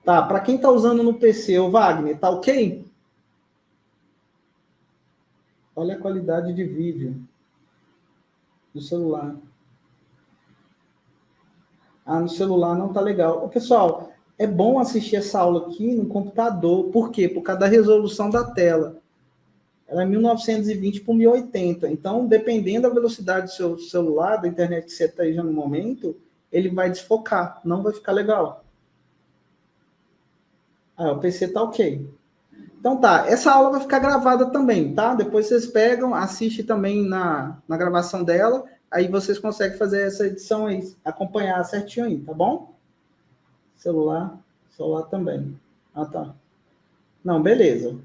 Tá, para quem está usando no PC, o Wagner, tá ok? Olha a qualidade de vídeo do celular. Ah, no celular não tá legal. Ô, pessoal, é bom assistir essa aula aqui no computador. Por quê? Por causa da resolução da tela. Ela é 1920 por 1080. Então, dependendo da velocidade do seu celular, da internet que você está aí no momento, ele vai desfocar, não vai ficar legal. Ah, o PC tá ok. Então tá, essa aula vai ficar gravada também, tá? Depois vocês pegam, assistem também na gravação dela, aí vocês conseguem fazer essa edição aí, acompanhar certinho aí, tá bom? Celular também. Ah, tá. Não, beleza.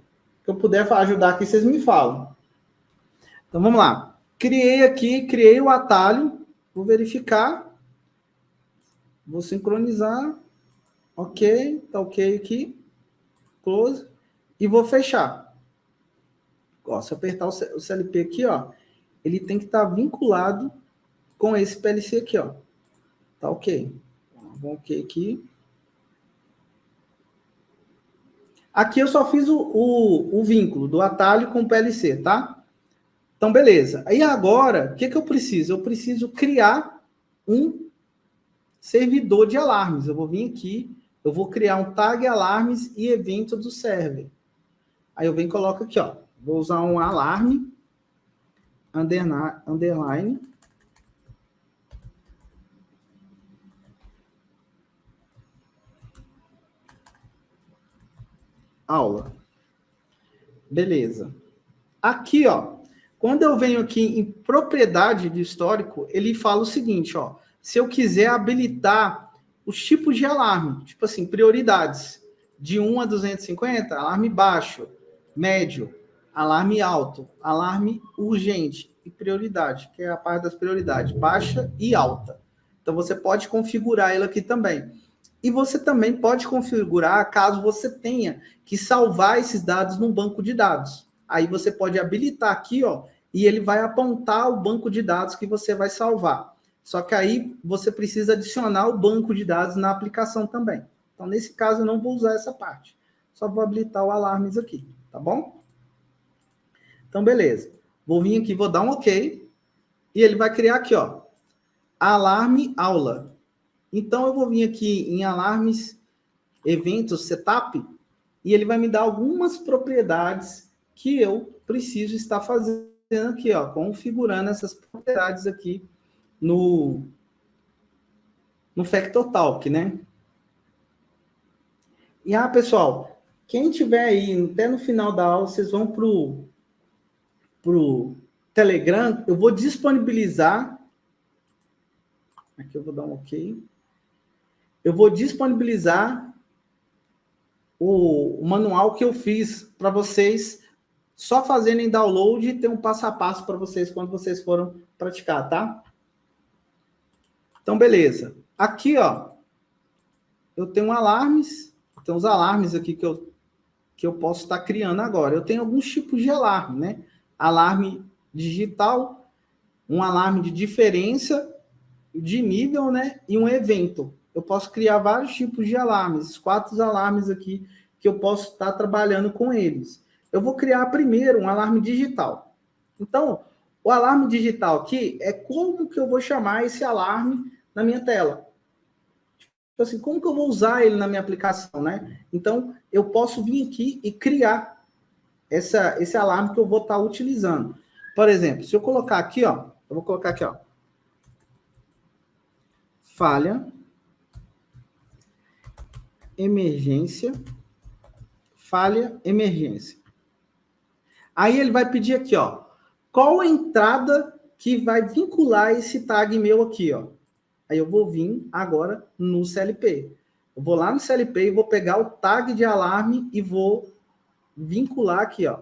Se eu puder ajudar aqui, vocês me falam. Então vamos lá. Criei o atalho, vou verificar, vou sincronizar, ok, tá ok aqui, close, e vou fechar. Ó, se eu apertar o CLP aqui, ó, ele tem que estar vinculado com esse PLC aqui, ó. Tá ok. Vamos ok aqui. Aqui eu só fiz o vínculo do atalho com o PLC, tá? Então, beleza. Aí agora, o que eu preciso? Eu preciso criar um servidor de alarmes. Eu vou vir aqui, eu vou criar um tag alarmes e evento do server. Aí eu venho e coloco aqui, ó. Vou usar um alarme, underline, aula. Beleza. Aqui, ó, quando eu venho aqui em propriedade de histórico, ele fala o seguinte, ó, se eu quiser habilitar os tipos de alarme, tipo assim, prioridades, de 1 a 250, alarme baixo, médio, alarme alto, alarme urgente e prioridade, que é a parte das prioridades, baixa e alta. Então, você pode configurar ela aqui também. E você também pode configurar caso você tenha que salvar esses dados num banco de dados. Aí você pode habilitar aqui, ó, e ele vai apontar o banco de dados que você vai salvar. Só que aí você precisa adicionar o banco de dados na aplicação também. Então, nesse caso, eu não vou usar essa parte. Só vou habilitar o alarmes aqui, tá bom? Então, beleza. Vou vir aqui, vou dar um OK. E ele vai criar aqui, ó, alarme aula. Então, eu vou vir aqui em alarmes, eventos, setup, e ele vai me dar algumas propriedades que eu preciso estar fazendo aqui, ó, configurando essas propriedades aqui no FactorTalk, né? E, pessoal, quem tiver aí, até no final da aula, vocês vão pro Telegram, eu vou disponibilizar, aqui eu vou dar um OK, eu vou disponibilizar o manual que eu fiz para vocês só fazerem download e ter um passo a passo para vocês quando vocês foram praticar, tá? Então, beleza. Aqui, ó, eu tenho alarmes, tem os alarmes aqui que eu posso estar criando agora. Eu tenho alguns tipos de alarme, né? Alarme digital, um alarme de diferença, de nível, né? E um evento. Eu posso criar vários tipos de alarmes, 4 alarmes aqui que eu posso estar trabalhando com eles. Eu vou criar primeiro um alarme digital. Então, o alarme digital aqui é como que eu vou chamar esse alarme na minha tela. Tipo assim, como que eu vou usar ele na minha aplicação, né? Então, eu posso vir aqui e criar esse alarme que eu vou estar utilizando. Por exemplo, se eu colocar aqui, ó, eu vou colocar aqui, ó, falha, emergência, falha, emergência. Aí ele vai pedir aqui, ó, qual a entrada que vai vincular esse tag meu aqui, ó. Aí eu vou vir agora no CLP. Eu vou lá no CLP e vou pegar o tag de alarme e vou vincular aqui, ó.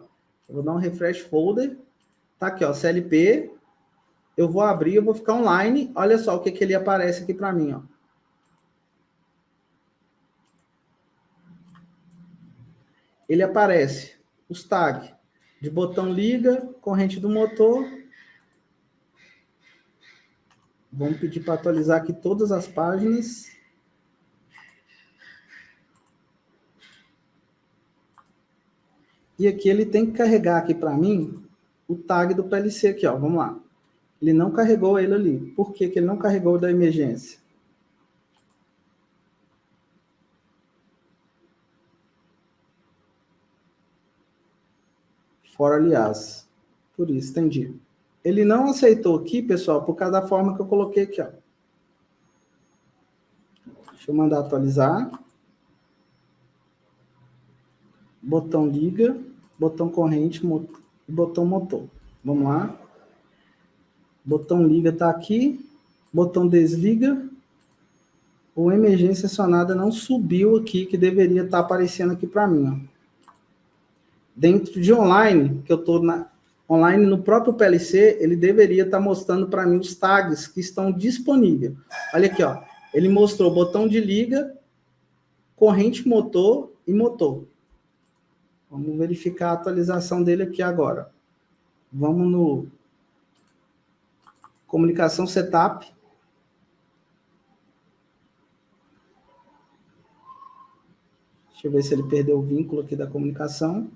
Eu vou dar um refresh folder. Tá aqui, ó, CLP. Eu vou abrir, eu vou ficar online. Olha só o que ele aparece aqui para mim, ó. Ele aparece os tags de botão liga, corrente do motor. Vamos pedir para atualizar aqui todas as páginas. E aqui ele tem que carregar aqui para mim o tag do PLC aqui, ó. Vamos lá. Ele não carregou ele ali. Por que que ele não carregou o da emergência? For aliás. Por isso, entendi. Ele não aceitou aqui, pessoal, por causa da forma que eu coloquei aqui, ó. Deixa eu mandar atualizar. Botão liga, botão corrente, botão motor. Vamos lá. Botão liga está aqui. Botão desliga. O emergência acionada não subiu aqui, que deveria estar aparecendo aqui para mim, ó. Dentro de online, que eu estou online no próprio PLC, ele deveria estar mostrando para mim os tags que estão disponíveis. Olha aqui, ó. Ele mostrou botão de liga, corrente motor e motor. Vamos verificar a atualização dele aqui agora. Vamos no comunicação setup. Deixa eu ver se ele perdeu o vínculo aqui da comunicação.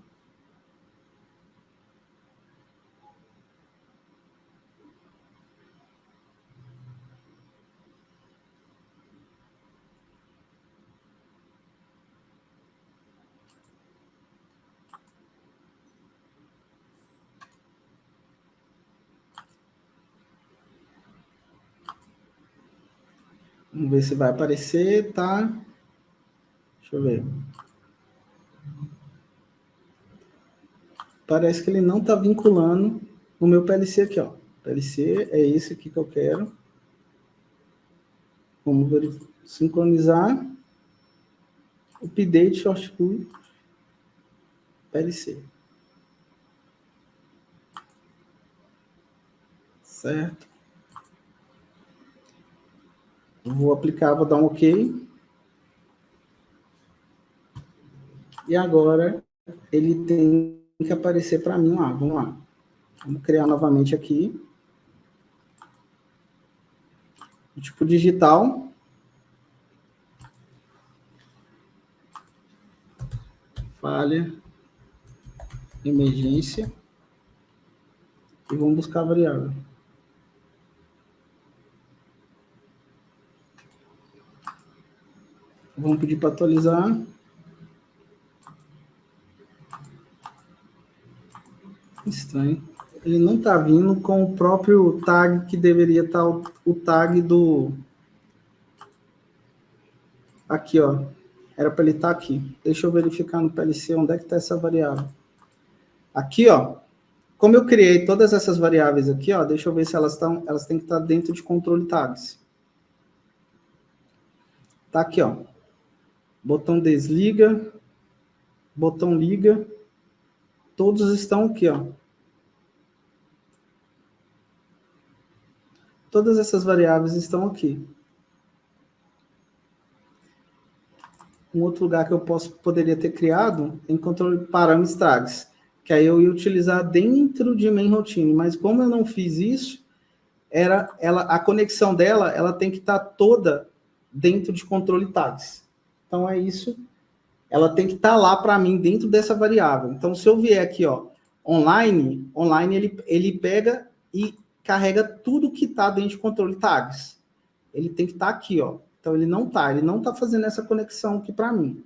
Vamos ver se vai aparecer, tá? Deixa eu ver. Parece que ele não está vinculando o meu PLC aqui, ó. PLC é esse aqui que eu quero. Vamos sincronizar. Update shortcut PLC. Certo. Vou aplicar, vou dar um OK. E agora ele tem que aparecer para mim lá. Vamos lá. Vamos criar novamente aqui. O tipo digital. Falha. Emergência. E vamos buscar a variável. Vamos pedir para atualizar. Estranho. Ele não está vindo com o próprio tag que deveria estar o tag do... Aqui, ó. Era para ele estar aqui. Deixa eu verificar no PLC onde é que está essa variável. Aqui, ó. Como eu criei todas essas variáveis aqui, ó, deixa eu ver se elas têm que estar dentro de controle tags. Tá aqui, ó. Botão desliga, botão liga. Todos estão aqui, ó. Todas essas variáveis estão aqui. Um outro lugar que eu poderia ter criado em controle parâmetros tags, que aí eu ia utilizar dentro de main routine, mas como eu não fiz isso, a conexão dela, ela tem que estar toda dentro de controle tags. Então é isso, ela tem que estar lá para mim dentro dessa variável. Então se eu vier aqui, ó, online ele pega e carrega tudo que está dentro de controle tags. Ele tem que estar aqui, ó. Então ele não está fazendo essa conexão aqui para mim.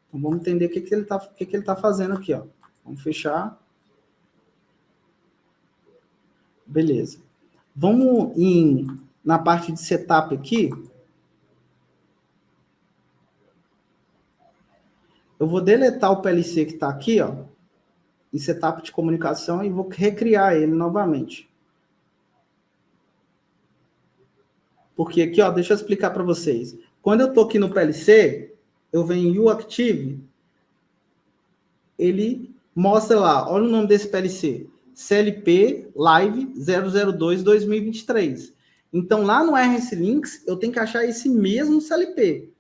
Então vamos entender o que ele tá fazendo aqui, ó. Vamos fechar. Beleza. Vamos na parte de setup aqui. Eu vou deletar o PLC que está aqui, ó, em setup de comunicação e vou recriar ele novamente. Porque aqui, ó, deixa eu explicar para vocês. Quando eu estou aqui no PLC, eu venho em UActive, ele mostra lá, olha o nome desse PLC, CLP Live 002-2023. Então, lá no RS Links, eu tenho que achar esse mesmo CLP,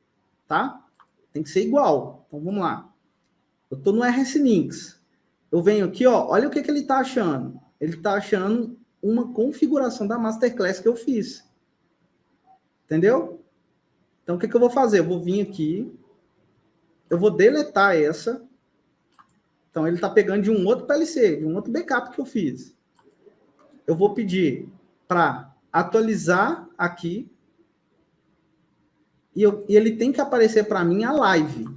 tá? Tem que ser igual. Então, vamos lá. Eu estou no RS Links. Eu venho aqui, ó, olha o que ele está achando. Ele está achando uma configuração da Masterclass que eu fiz. Entendeu? Então, o que eu vou fazer? Eu vou vir aqui, eu vou deletar essa, Então, ele está pegando de um outro PLC, de um outro backup que eu fiz. Eu vou pedir para atualizar aqui e ele tem que aparecer para mim a live.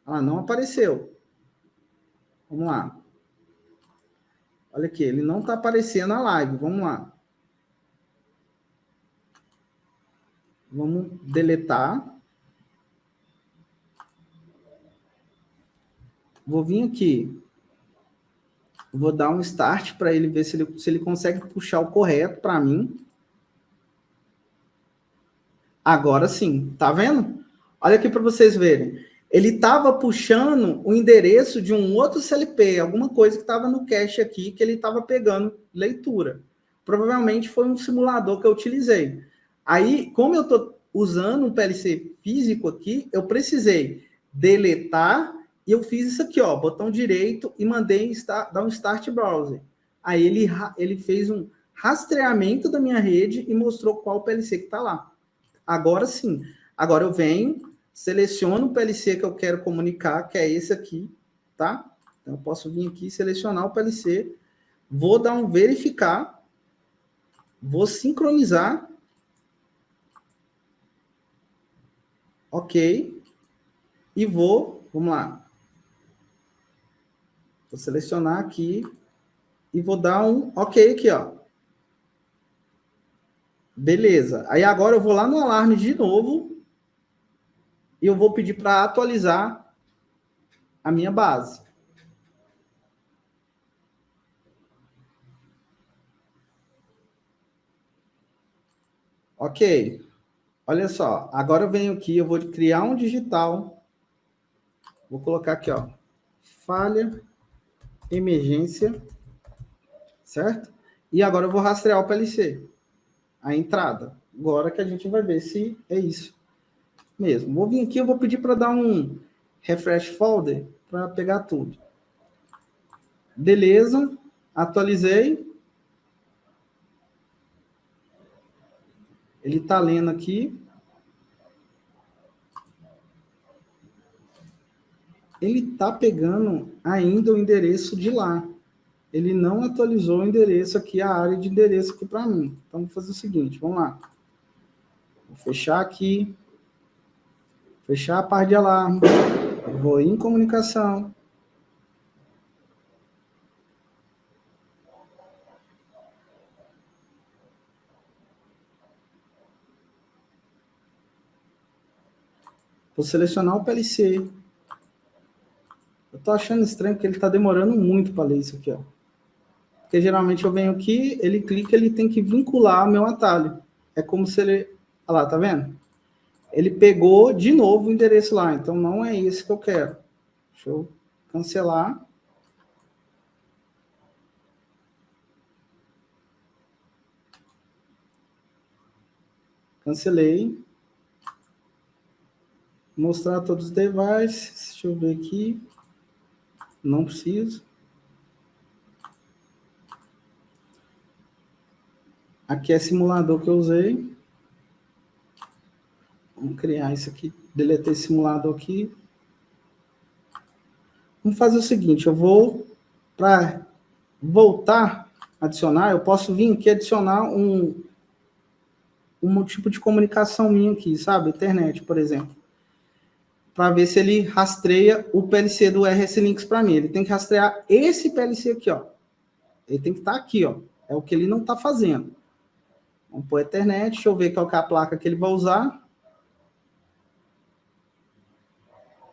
Ah, não apareceu. Vamos lá. Olha aqui, ele não está aparecendo a live. Vamos lá. Vamos deletar. Vou vir aqui. Vou dar um start para ele ver se ele consegue puxar o correto para mim. Agora sim, tá vendo? Olha aqui para vocês verem. Ele estava puxando o endereço de um outro CLP, alguma coisa que estava no cache aqui, que ele estava pegando leitura. Provavelmente foi um simulador que eu utilizei. Aí, como eu estou usando um PLC físico aqui, eu precisei deletar e eu fiz isso aqui, ó, botão direito e mandei dar um Start Browser. Aí ele fez um rastreamento da minha rede e mostrou qual PLC que está lá. Agora sim. Agora eu venho, seleciono o PLC que eu quero comunicar, que é esse aqui, tá? Então eu posso vir aqui, selecionar o PLC, vou dar um verificar, vou sincronizar, ok, e vamos lá, vou selecionar aqui e vou dar um ok aqui, ó. Beleza. Aí agora eu vou lá no alarme de novo e eu vou pedir para atualizar a minha base. Ok. Olha só. Agora eu venho aqui, eu vou criar um digital. Vou colocar aqui, ó. Falha, emergência, certo? E agora eu vou rastrear o PLC. A entrada. Agora que a gente vai ver se é isso mesmo. Vou vir aqui, eu vou pedir para dar um refresh folder para pegar tudo. Beleza. Atualizei. Ele está lendo aqui. Ele está pegando ainda o endereço de lá. Ele não atualizou o endereço aqui, a área de endereço aqui para mim. Então, vou fazer o seguinte, vamos lá. Vou fechar aqui. Fechar a parte de alarme. Vou em comunicação. Vou selecionar o PLC. Eu tô achando estranho porque ele tá demorando muito para ler isso aqui, ó. Porque geralmente eu venho aqui, ele clica, ele tem que vincular o meu atalho. É como se ele... Olha lá, tá vendo? Ele pegou de novo o endereço lá, então não é esse que eu quero. Deixa eu cancelar. Cancelei. Mostrar todos os devices. Deixa eu ver aqui. Não preciso. Aqui é simulador que eu usei. Vamos criar isso aqui. Deletei esse simulador aqui. Vamos fazer o seguinte. Eu vou, para voltar a adicionar, eu posso vir aqui adicionar um tipo de comunicação minha aqui, sabe? Internet, por exemplo. Para ver se ele rastreia o PLC do RS Links para mim. Ele tem que rastrear esse PLC aqui, ó. Ele tem que estar aqui, ó. É o que ele não está fazendo. Vamos pôr Ethernet. Deixa eu ver qual que é a placa que ele vai usar.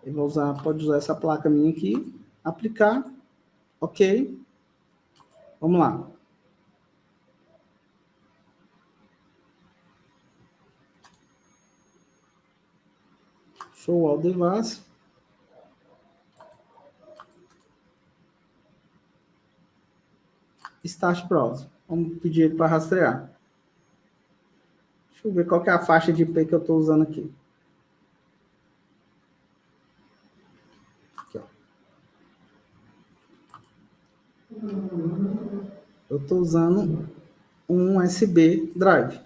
Ele vai usar, pode usar essa placa minha aqui. Aplicar. Ok. Vamos lá. Show all device. Start browser. Vamos pedir ele para rastrear. Deixa eu ver qual que é a faixa de IP que eu estou usando aqui. Aqui, ó. Eu estou usando um USB drive.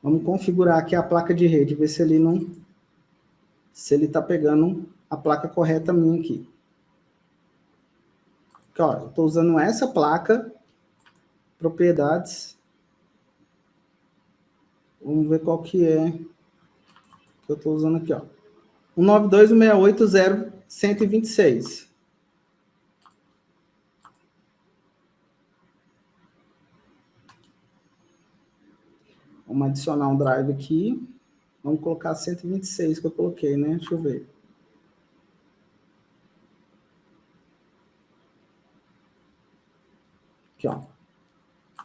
Vamos configurar aqui a placa de rede, ver se ele não... Se ele está pegando a placa correta minha aqui. Aqui, ó, eu estou usando essa placa, propriedades. Vamos ver qual que é que eu estou usando aqui, ó. 192.168.0.126. Vamos adicionar um drive aqui. Vamos colocar 126 que eu coloquei, né? Deixa eu ver. Aqui, ó.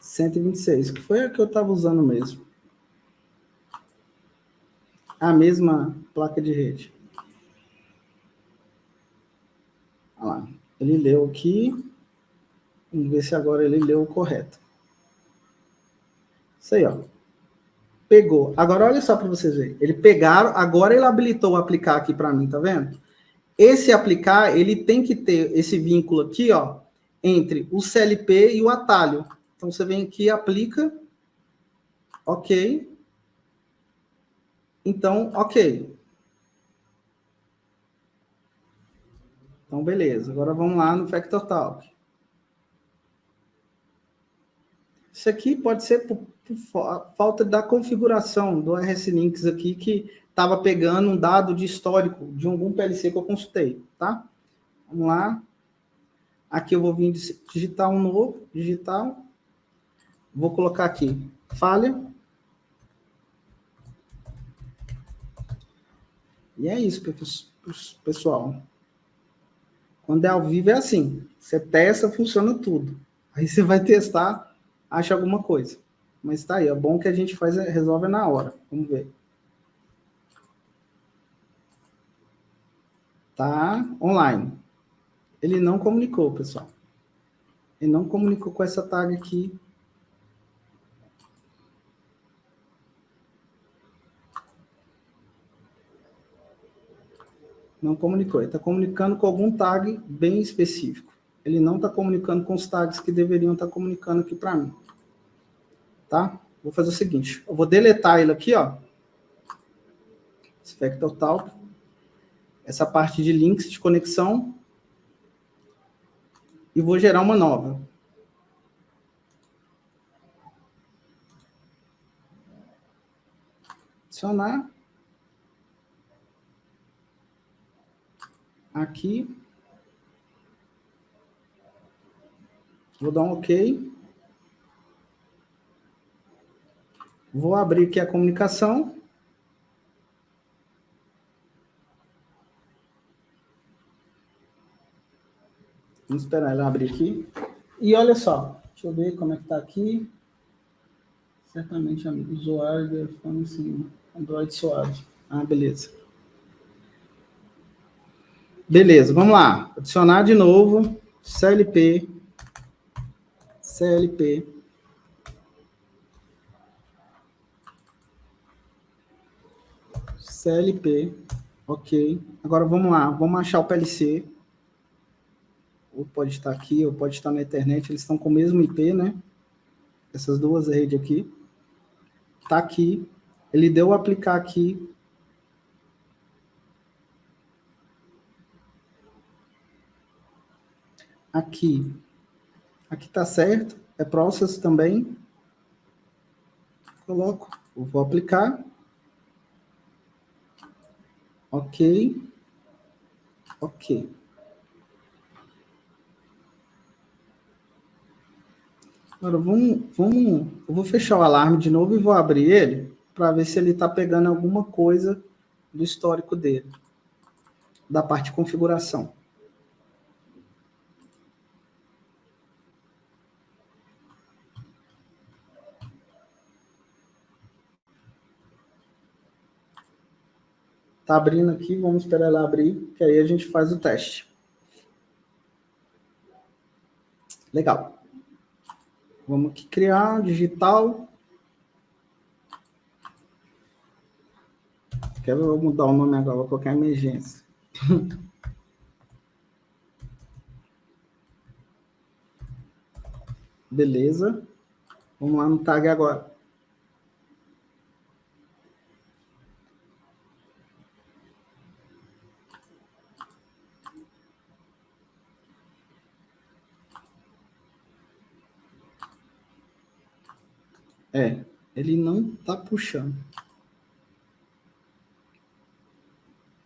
126, que foi a que eu estava usando mesmo. A mesma placa de rede. Olha lá. Ele leu aqui. Vamos ver se agora ele leu o correto. Isso aí, ó. Pegou. Agora, olha só para vocês verem. Ele pegaram, agora ele habilitou o aplicar aqui para mim, tá vendo? Esse aplicar, ele tem que ter esse vínculo aqui, ó, entre o CLP e o atalho. Então, você vem aqui, aplica. Ok. Então, ok. Então, beleza. Agora vamos lá no FactorTalk. Isso aqui pode ser por falta da configuração do RSLinks aqui, que estava pegando um dado de histórico de algum PLC que eu consultei, tá? Vamos lá. Aqui eu vou vir digitar um novo, digital. Vou colocar aqui, falha. E é isso, pessoal. Quando é ao vivo é assim. Você testa, funciona tudo. Aí você vai testar, acha alguma coisa. Mas tá aí, é bom que a gente faz, resolve na hora. Vamos ver. Tá online. Ele não comunicou, pessoal. Ele não comunicou com essa tag aqui. Não comunicou. Ele está comunicando com algum tag bem específico. Ele não está comunicando com os tags que deveriam estar comunicando aqui para mim. Tá? Vou fazer o seguinte. Eu vou deletar ele aqui, ó. FactorTalk. Essa parte de links de conexão. E vou gerar uma nova. Adicionar. Aqui. Vou dar um OK. Vou abrir aqui a comunicação. Vamos esperar ela abrir aqui. E olha só. Deixa eu ver como é que está aqui. Certamente, amigo. Usuário do iPhone, sim. Android suave. Ah, beleza. Beleza, vamos lá. Adicionar de novo. CLP. CLP. CLP. Ok. Agora vamos lá. Vamos achar o PLC. Ou pode estar aqui, ou pode estar na internet. Eles estão com o mesmo IP, né? Essas duas redes aqui. Tá aqui. Ele deu o aplicar aqui. Aqui. Aqui tá certo. É process também. Coloco. Eu vou aplicar. Ok. Ok. Agora, eu vou fechar o alarme de novo e vou abrir ele para ver se ele está pegando alguma coisa do histórico dele, da parte de configuração. Está abrindo aqui, vamos esperar ela abrir, que aí a gente faz o teste. Legal. Vamos aqui criar, digital. Quero mudar o nome agora, vou colocar emergência. Beleza. Vamos lá no tag agora. Ele não está puxando.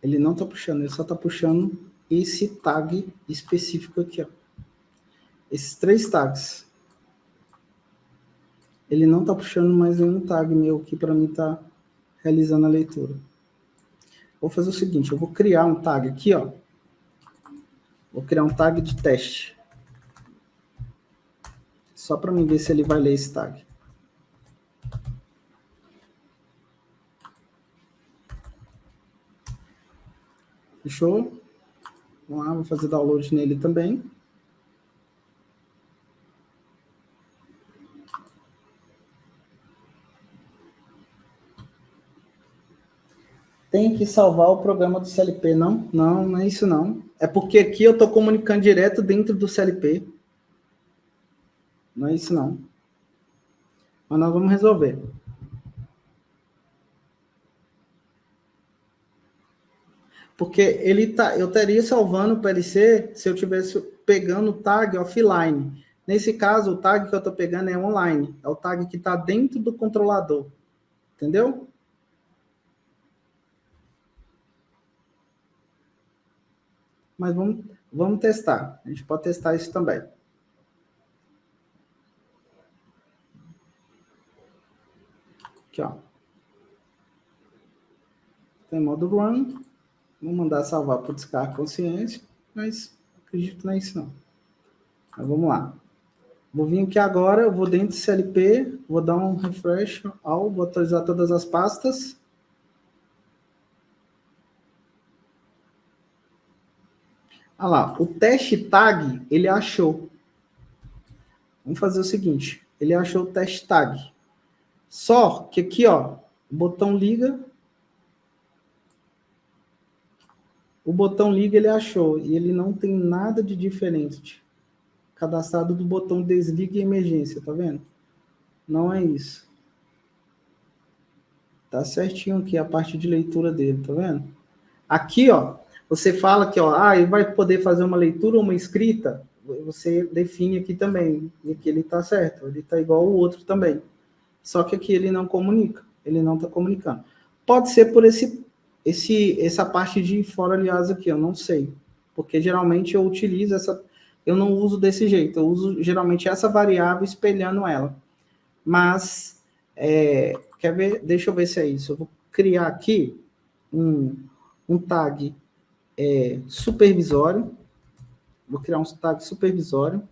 Ele não está puxando, ele só está puxando esse tag específico aqui, ó. Esses 3 tags. Ele não está puxando mais nenhum tag meu aqui para mim estar realizando a leitura. Vou fazer o seguinte, eu vou criar um tag aqui, ó. Vou criar um tag de teste. Só para mim ver se ele vai ler esse tag. Fechou? Vamos lá, vou fazer download nele também. Tem que salvar o programa do CLP, não? Não, não é isso não. É porque aqui eu estou comunicando direto dentro do CLP. Não é isso não. Mas nós vamos resolver. Porque eu estaria salvando o PLC se eu estivesse pegando o tag offline. Nesse caso, o tag que eu estou pegando é online. É o tag que está dentro do controlador. Entendeu? Mas vamos testar. A gente pode testar isso também. Aqui, ó. Tem modo run. Vou mandar salvar para descarga consciência, mas acredito que não é isso não. Mas vamos lá. Vou vir aqui agora, eu vou dentro do CLP, vou dar um refresh, vou atualizar todas as pastas. Olha lá, o teste tag, ele achou. Vamos fazer o seguinte, ele achou o teste tag. Só que aqui, ó, o botão liga. O botão liga ele achou, e ele não tem nada de diferente cadastrado do botão desliga e emergência, tá vendo? Não é isso. Tá certinho aqui a parte de leitura dele, tá vendo? Aqui, ó, você fala que, ó, ele vai poder fazer uma leitura ou uma escrita, você define aqui também, e aqui ele tá certo, ele tá igual o outro também. Só que aqui ele não comunica, ele não tá comunicando. Pode ser por essa parte de for aliás aqui, eu não sei. Porque geralmente eu utilizo eu não uso desse jeito, eu uso geralmente essa variável espelhando ela. Mas, quer ver? Deixa eu ver se é isso. Eu vou criar aqui um tag supervisório. Vou criar um tag supervisório.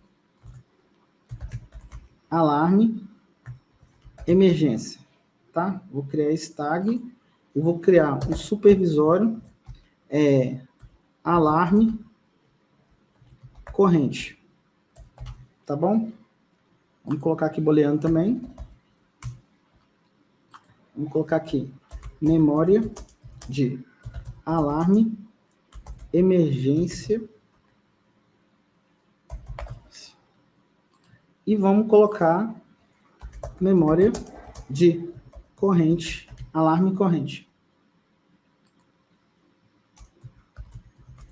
Alarme. Emergência. Tá? Vou criar esse tag. E vou criar um supervisório. Alarme. Corrente. Tá bom? Vamos colocar aqui boleando também. Vamos colocar aqui memória de alarme, emergência. E vamos colocar memória de corrente, alarme corrente.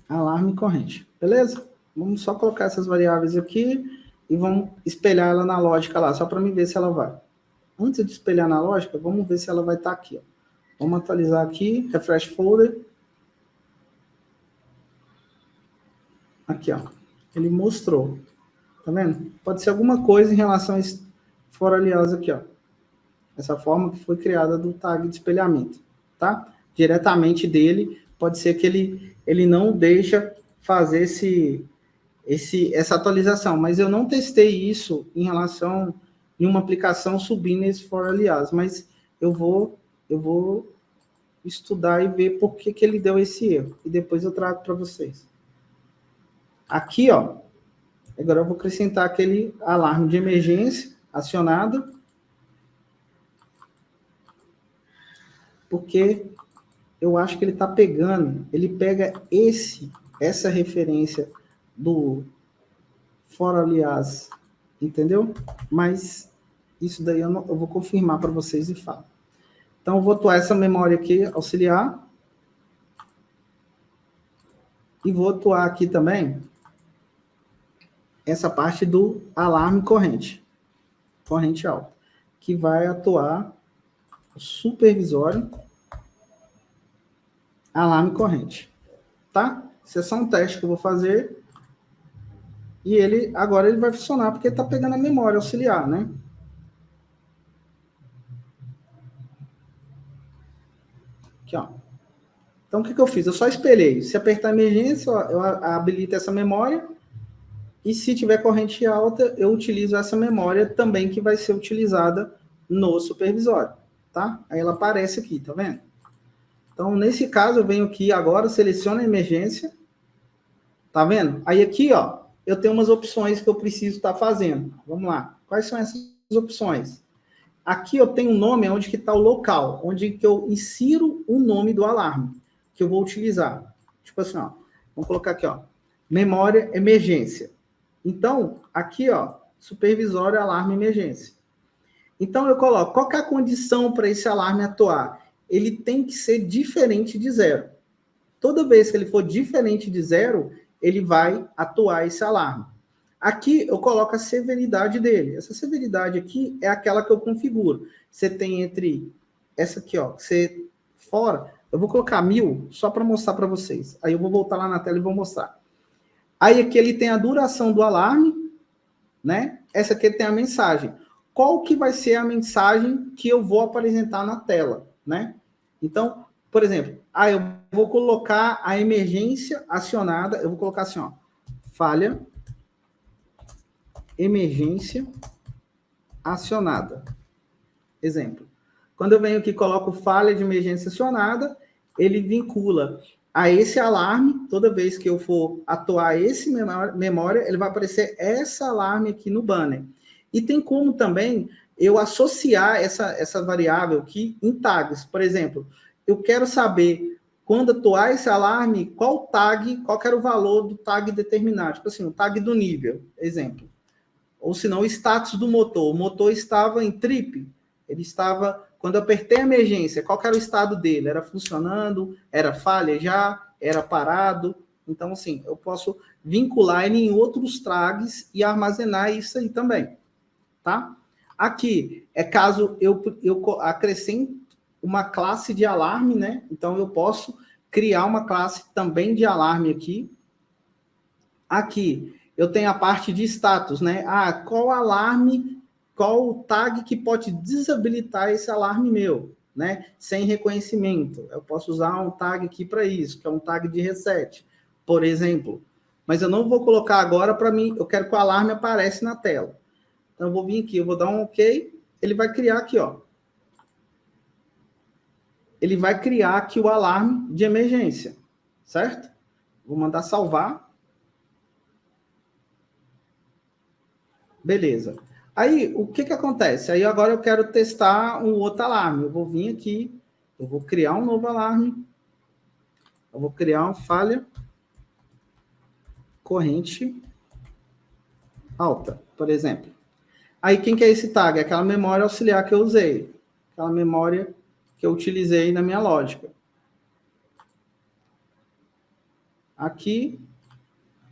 Alarme corrente, beleza? Vamos só colocar essas variáveis aqui e vamos espelhar ela na lógica lá, só para mim ver se ela vai. Antes de espelhar na lógica, vamos ver se ela vai estar aqui. Ó. Vamos atualizar aqui, refresh folder. Aqui, ó. Ele mostrou. Tá vendo? Pode ser alguma coisa em relação a esse for aliás aqui, ó. Essa forma que foi criada do tag de espelhamento, tá? Diretamente dele, pode ser que ele não deixa fazer essa atualização, mas eu não testei isso em relação em uma aplicação subindo esse for aliás, mas eu vou estudar e ver por que ele deu esse erro, e depois eu trago para vocês. Aqui, ó, agora eu vou acrescentar aquele alarme de emergência acionado, porque eu acho que ele está pegando, ele pega essa referência do for aliás, entendeu? Mas isso daí eu vou confirmar para vocês e falo. Então, eu vou atuar essa memória aqui, auxiliar, e vou atuar aqui também essa parte do alarme corrente alta. que vai atuar o supervisório alarme corrente, tá? Isso é só um teste que eu vou fazer e agora ele vai funcionar porque está pegando a memória auxiliar, né? Aqui, ó. Então, o que eu fiz? Eu só espelhei. Se apertar emergência, eu habilito essa memória. E se tiver corrente alta, eu utilizo essa memória também que vai ser utilizada no supervisório, tá? Aí ela aparece aqui, tá vendo? Então, nesse caso, eu venho aqui agora, seleciono a emergência. Tá vendo? Aí aqui, ó, eu tenho umas opções que eu preciso estar fazendo. Vamos lá. Quais são essas opções? Aqui eu tenho um nome onde que está o local, onde que eu insiro o nome do alarme que eu vou utilizar. Tipo assim, ó, vamos colocar aqui, ó, memória emergência. Então, aqui, ó, supervisório alarme emergência. Então eu coloco, qual que é a condição para esse alarme atuar? Ele tem que ser diferente de zero. Toda vez que ele for diferente de zero, ele vai atuar esse alarme. Aqui eu coloco a severidade dele. Essa severidade aqui é aquela que eu configuro. Você tem entre essa aqui, ó, você fora, eu vou colocar 1000 só para mostrar para vocês. Aí eu vou voltar lá na tela e vou mostrar. Aí aqui ele tem a duração do alarme, né? Essa aqui tem a mensagem. Qual que vai ser a mensagem que eu vou apresentar na tela, né? Então, por exemplo, eu vou colocar a emergência acionada, eu vou colocar assim, ó, falha emergência acionada. Exemplo. Quando eu venho aqui e coloco falha de emergência acionada, ele vincula a esse alarme, toda vez que eu for atuar esse memória, ele vai aparecer essa alarme aqui no banner. E tem como também eu associar essa variável aqui em tags. Por exemplo, eu quero saber quando atuar esse alarme, qual era o valor do tag determinado. Tipo assim, o tag do nível, exemplo. Ou senão o status do motor. O motor estava em trip. Ele estava, quando eu apertei a emergência, qual era o estado dele? Era funcionando? Era falha já? Era parado? Então, assim, eu posso vincular ele em outros tags e armazenar isso aí também, tá? Aqui é caso eu acrescente uma classe de alarme, né? Então, eu posso criar uma classe também de alarme aqui. Aqui, eu tenho a parte de status, né? Qual alarme, qual o tag que pode desabilitar esse alarme meu, né? Sem reconhecimento. Eu posso usar um tag aqui para isso, que é um tag de reset, por exemplo. Mas eu não vou colocar agora para mim, eu quero que o alarme apareça na tela. Então, eu vou vir aqui, eu vou dar um OK, ele vai criar aqui, ó. Ele vai criar aqui o alarme de emergência, certo? Vou mandar salvar. Beleza. Aí, o que acontece? Aí, agora eu quero testar um outro alarme. Eu vou vir aqui, eu vou criar um novo alarme. Eu vou criar uma falha corrente alta, por exemplo. Aí, quem que é esse tag? É aquela memória auxiliar que eu usei. Aquela memória que eu utilizei na minha lógica. Aqui,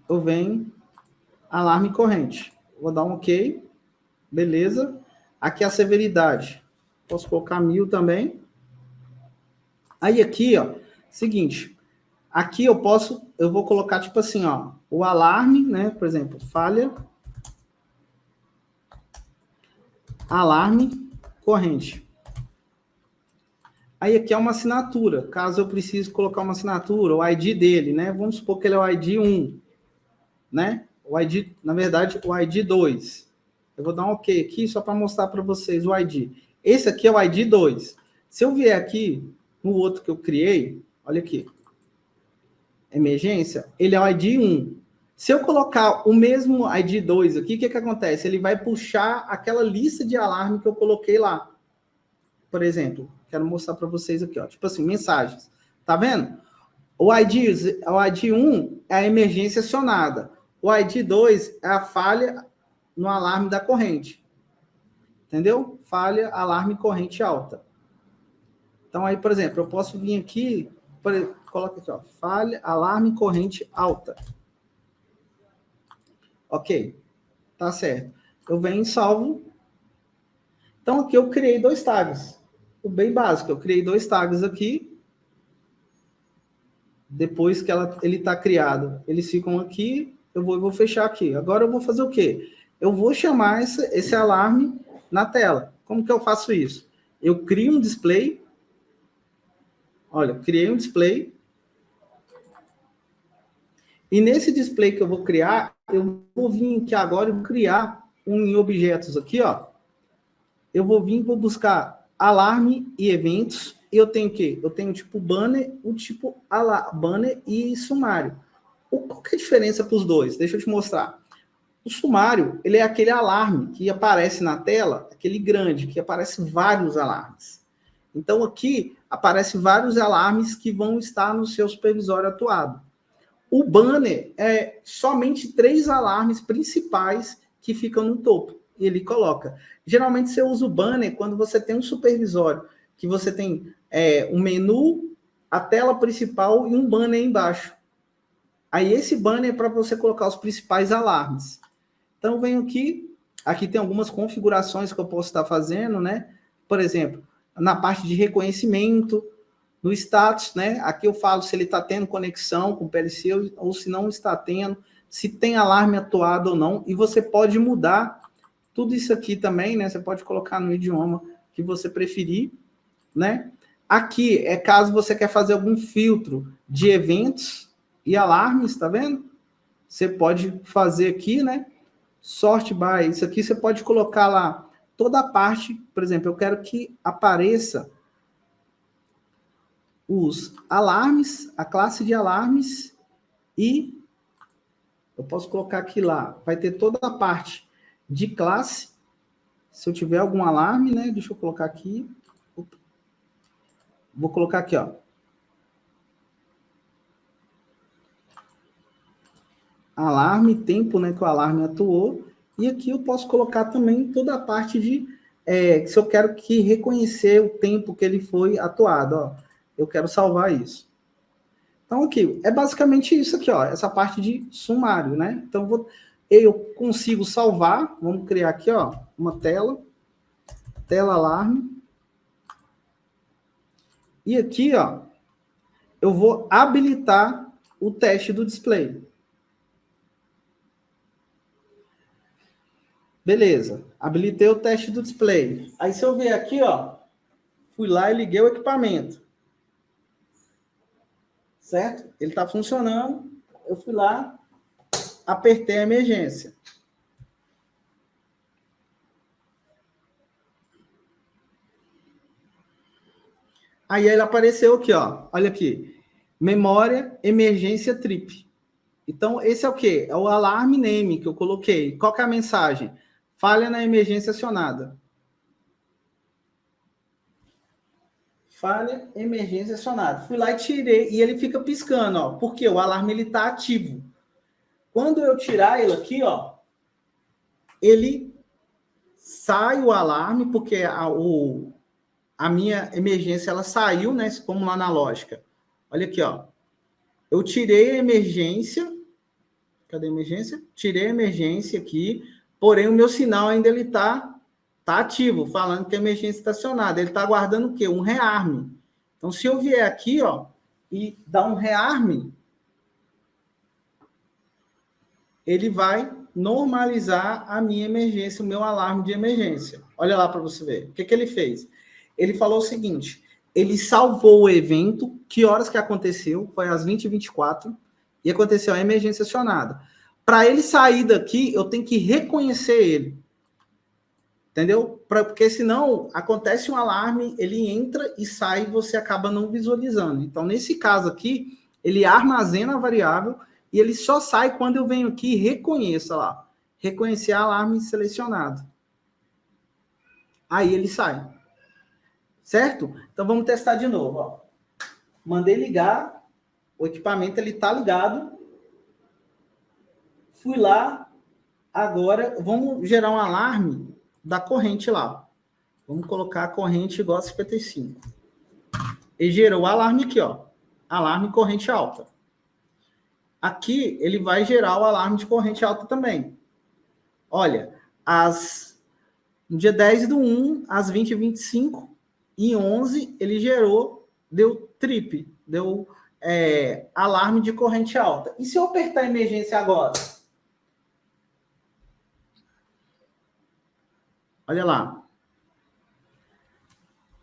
eu venho alarme corrente. Vou dar um OK. Beleza. Aqui a severidade. Posso colocar 1000 também. Aí aqui, ó, seguinte. Aqui eu vou colocar tipo assim, ó, o alarme, né? Por exemplo, falha alarme corrente. Aí aqui é uma assinatura, caso eu precise colocar uma assinatura, o ID dele, né? Vamos supor que ele é o ID 1, né? O ID, na verdade, o ID 2. Eu vou dar um OK aqui só para mostrar para vocês o ID. Esse aqui é o ID 2. Se eu vier aqui no outro que eu criei, olha aqui. Emergência, ele é o ID 1. Se eu colocar o mesmo ID 2 aqui, o que acontece? Ele vai puxar aquela lista de alarme que eu coloquei lá. Por exemplo, quero mostrar para vocês aqui, ó. Tipo assim, mensagens. Tá vendo? O ID 1 é a emergência acionada. O ID 2 é a falha no alarme da corrente. Entendeu? Falha, alarme, corrente alta. Então, aí, por exemplo, eu posso vir aqui, coloca aqui, ó, falha, alarme, corrente alta. Ok, tá certo. Eu venho e salvo. Então, aqui eu criei 2 tags. O bem básico, eu criei 2 tags aqui. Depois que ele está criado, eles ficam aqui, eu vou fechar aqui. Agora eu vou fazer o quê? Eu vou chamar esse alarme na tela. Como que eu faço isso? Eu crio um display. Olha, criei um display. E nesse display que eu vou criar, eu vou vir aqui agora e vou criar em objetos aqui, ó. Eu vou vir e vou buscar alarme e eventos. E eu tenho o quê? Eu tenho o tipo banner, o tipo banner e sumário. Qual que é a diferença para os dois? Deixa eu te mostrar. O sumário, ele é aquele alarme que aparece na tela, aquele grande, que aparece vários alarmes. Então, aqui, aparece vários alarmes que vão estar no seu supervisório atuado. O banner é somente 3 alarmes principais que ficam no topo. E ele coloca. Geralmente, você usa o banner quando você tem um supervisório, que você tem um menu, a tela principal e um banner embaixo. Aí, esse banner é para você colocar os principais alarmes. Então, eu venho aqui tem algumas configurações que eu posso estar fazendo, né? Por exemplo, na parte de reconhecimento, no status, né? Aqui eu falo se ele está tendo conexão com o PLC ou se não está tendo, se tem alarme atuado ou não, e você pode mudar tudo isso aqui também, né? Você pode colocar no idioma que você preferir, né? Aqui é caso você quer fazer algum filtro de eventos e alarmes, tá vendo? Você pode fazer aqui, né? Sort by, isso aqui você pode colocar lá toda a parte, por exemplo, eu quero que apareça os alarmes, a classe de alarmes e eu posso colocar aqui lá, vai ter toda a parte de classe, se eu tiver algum alarme, né, deixa eu colocar aqui, vou colocar aqui, ó, alarme, tempo, né, que o alarme atuou, e aqui eu posso colocar também toda a parte de, se eu quero que reconhecer o tempo que ele foi atuado, ó, eu quero salvar isso. Então, aqui, é basicamente isso aqui, ó, essa parte de sumário, né? Então, eu consigo salvar, vamos criar aqui, ó, uma tela alarme, e aqui, ó, eu vou habilitar o teste do display. Beleza, habilitei o teste do display. Aí, se eu ver aqui, ó, fui lá e liguei o equipamento. Certo? Ele está funcionando, eu fui lá, apertei a emergência. Aí ele apareceu aqui, ó, olha aqui, memória, emergência trip. Então, esse é o quê? É o alarme name que eu coloquei. Qual que é a mensagem? Falha na emergência acionada. Falha, emergência acionada. Fui lá e tirei, e ele fica piscando, ó, porque o alarme ele está ativo. Quando eu tirar ele aqui, ó, ele sai o alarme, porque a minha emergência ela saiu, né? Como lá na lógica. Olha aqui, ó. Eu tirei a emergência. Cadê a emergência? Tirei a emergência aqui, porém o meu sinal ainda ele tá ativo, falando que a emergência está acionada. Ele está aguardando o quê? Um rearme. Então, se eu vier aqui, ó, e dar um rearme, ele vai normalizar a minha emergência, o meu alarme de emergência. Olha lá para você ver. O que ele fez? Ele falou o seguinte, ele salvou o evento, que horas que aconteceu? Foi às 20h24, e aconteceu a emergência acionada. Para ele sair daqui, eu tenho que reconhecer ele. Entendeu? Porque senão acontece um alarme, ele entra e sai e você acaba não visualizando. Então, nesse caso aqui, ele armazena a variável e ele só sai quando eu venho aqui e reconheço lá. Reconhecer alarme selecionado. Aí ele sai. Certo? Então, vamos testar de novo. Ó. Mandei ligar, o equipamento ele está ligado. Fui lá, agora vamos gerar um alarme da corrente lá. Vamos colocar a corrente igual a 55. E gerou o alarme aqui, ó. Alarme corrente alta. Aqui, ele vai gerar o alarme de corrente alta também. Olha, No dia 10/1, às 20h25 e 11, ele deu trip, deu alarme de corrente alta. E se eu apertar a emergência agora? Olha lá.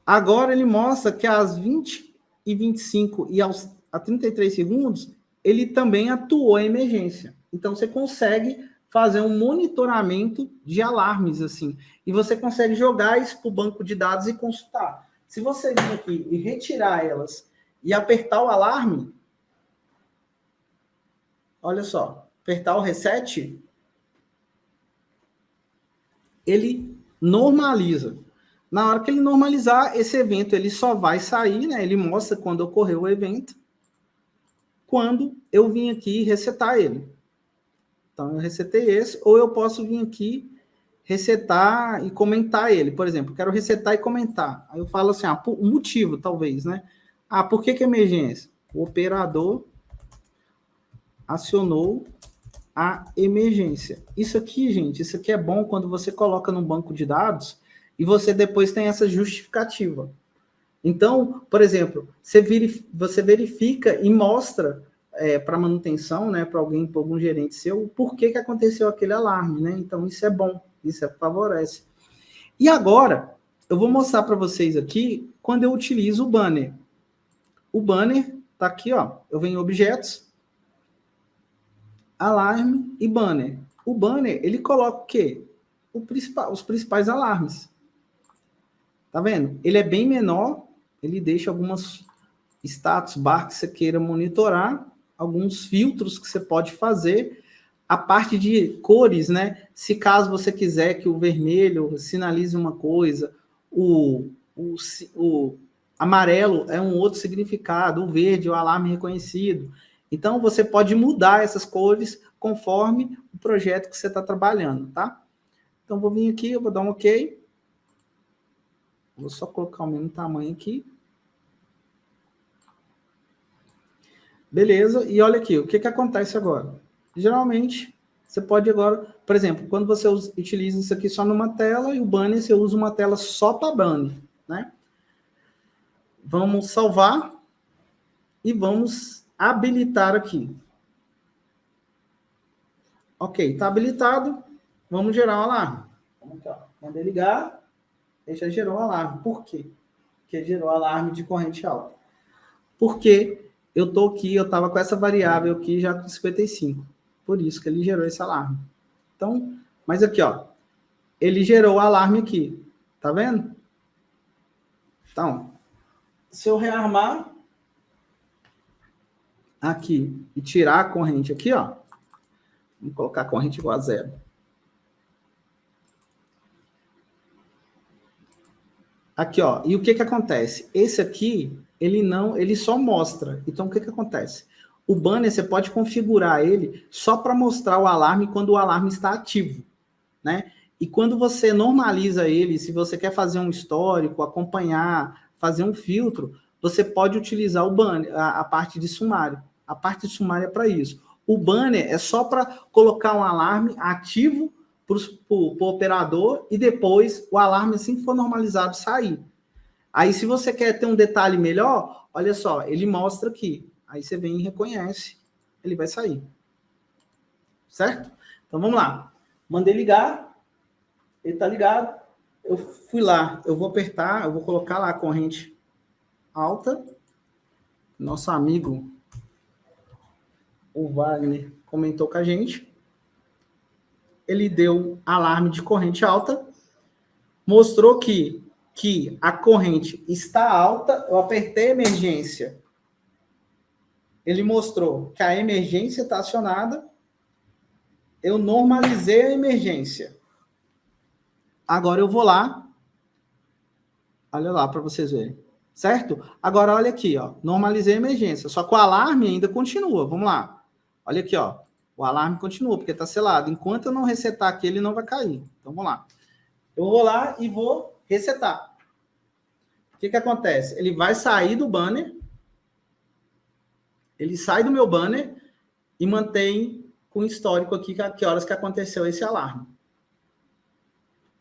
Agora ele mostra que às 20h25 e a 33 segundos, ele também atuou a emergência. Então, você consegue fazer um monitoramento de alarmes, assim. E você consegue jogar isso para o banco de dados e consultar. Se você vir aqui e retirar elas e apertar o alarme, olha só, apertar o reset, ele normaliza. Na hora que ele normalizar, esse evento ele só vai sair, né? Ele mostra quando ocorreu o evento, quando eu vim aqui resetar ele. Então, eu resetei esse, ou eu posso vir aqui resetar e comentar ele. Por exemplo, quero resetar e comentar. Aí eu falo assim, o motivo, talvez, né? Por que emergência? O operador acionou a emergência. Isso aqui, gente, isso aqui é bom quando você coloca no banco de dados e você depois tem essa justificativa. Então, por exemplo, você verifica e mostra para manutenção, né, para algum gerente seu, por que aconteceu aquele alarme, né? Então, isso é bom, isso favorece. E agora, eu vou mostrar para vocês aqui quando eu utilizo o banner. O banner está aqui, ó. Eu venho em objetos, alarme e banner. O banner, ele coloca o quê? Os principais alarmes. Tá vendo? Ele é bem menor, ele deixa algumas status bar que você queira monitorar, alguns filtros que você pode fazer, a parte de cores, né? Se caso você quiser que o vermelho sinalize uma coisa, o amarelo é um outro significado, o verde é o alarme reconhecido. Então, você pode mudar essas cores conforme o projeto que você está trabalhando, tá? Então, vou vir aqui, eu vou dar um OK. Vou só colocar o mesmo tamanho aqui. Beleza, e olha aqui, o que acontece agora? Geralmente, você pode agora, por exemplo, quando você utiliza isso aqui só numa tela e o banner, você usa uma tela só para banner, né? Vamos salvar e vamos habilitar aqui. Ok, está habilitado, vamos gerar um alarme. Vamos aqui, ó. Mandei ligar, ele já gerou um alarme. Por quê? Porque gerou alarme de corrente alta. Porque eu tô aqui, eu estava com essa variável aqui já com 55. Por isso que ele gerou esse alarme. Então, mas aqui, ó, ele gerou o alarme aqui. Tá vendo? Então, se eu rearmar aqui e tirar a corrente aqui, ó, vamos colocar a corrente igual a 0. Aqui, ó, e o que acontece? Esse aqui, ele só mostra. Então, o que acontece? O banner, você pode configurar ele só para mostrar o alarme quando o alarme está ativo, né? E quando você normaliza ele, se você quer fazer um histórico, acompanhar, fazer um filtro, você pode utilizar o banner, a parte de sumário. A parte de sumário é para isso. O banner é só para colocar um alarme ativo para o operador e depois o alarme, assim que for normalizado, sair. Aí, se você quer ter um detalhe melhor, olha só, ele mostra aqui. Aí você vem e reconhece, ele vai sair. Certo? Então, vamos lá. Mandei ligar, ele está ligado. Eu fui lá, eu vou apertar, eu vou colocar lá a corrente alta. Nosso amigo, o Wagner, comentou com a gente. Ele deu alarme de corrente alta, mostrou que a corrente está alta, eu apertei a emergência. Ele mostrou que a emergência está acionada, eu normalizei a emergência. Agora eu vou lá, olha lá para vocês verem, certo? Agora olha aqui, ó, normalizei a emergência, só que o alarme ainda continua, vamos lá. Olha aqui, ó, o alarme continua, porque está selado. Enquanto eu não resetar aqui, ele não vai cair. Então vamos lá. Eu vou lá e vou resetar. O que acontece? Ele vai sair do banner, ele sai do meu banner e mantém com o histórico aqui que horas que aconteceu esse alarme.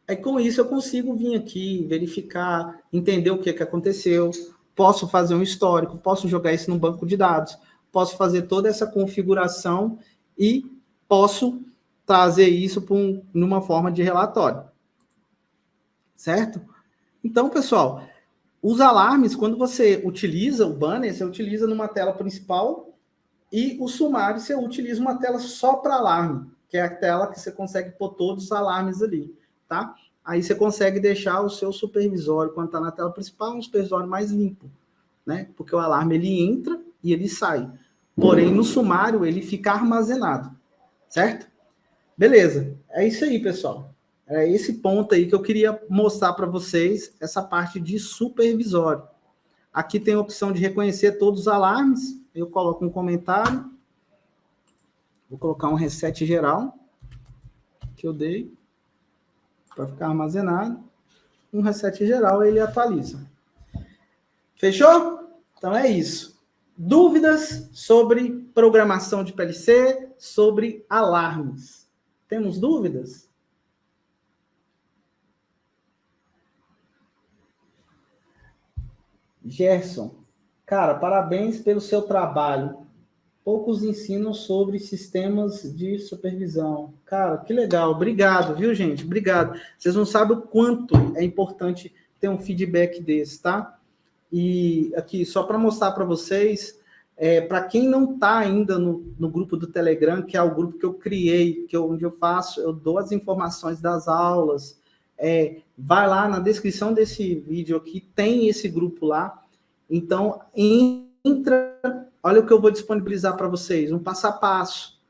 Aí, com isso, eu consigo vir aqui, verificar, entender o que aconteceu, posso fazer um histórico, posso jogar isso no banco de dados, posso fazer toda essa configuração e posso trazer isso numa forma de relatório. Certo? Então, pessoal, os alarmes, quando você utiliza o banner, você utiliza numa tela principal e o sumário você utiliza uma tela só para alarme, que é a tela que você consegue pôr todos os alarmes ali, tá? Aí você consegue deixar o seu supervisório, quando está na tela principal, um supervisório mais limpo, né? Porque o alarme ele entra e ele sai. Porém, no sumário, ele fica armazenado, certo? Beleza. É isso aí, pessoal. É esse ponto aí que eu queria mostrar para vocês, essa parte de supervisório. Aqui tem a opção de reconhecer todos os alarmes. Eu coloco um comentário. Vou colocar um reset geral que eu dei para ficar armazenado. Um reset geral, ele atualiza. Fechou? Então é isso. Dúvidas sobre programação de PLC, sobre alarmes? Temos dúvidas? Gerson, cara, parabéns pelo seu trabalho. Poucos ensinam sobre sistemas de supervisão. Cara, que legal. Obrigado, viu, gente? Obrigado. Vocês não sabem o quanto é importante ter um feedback desse, tá? E aqui, só para mostrar para vocês, para quem não está ainda no grupo do Telegram, que é o grupo que eu criei, onde eu dou as informações das aulas, vai lá na descrição desse vídeo aqui, tem esse grupo lá. Então, entra, olha o que eu vou disponibilizar para vocês, um passo a passo.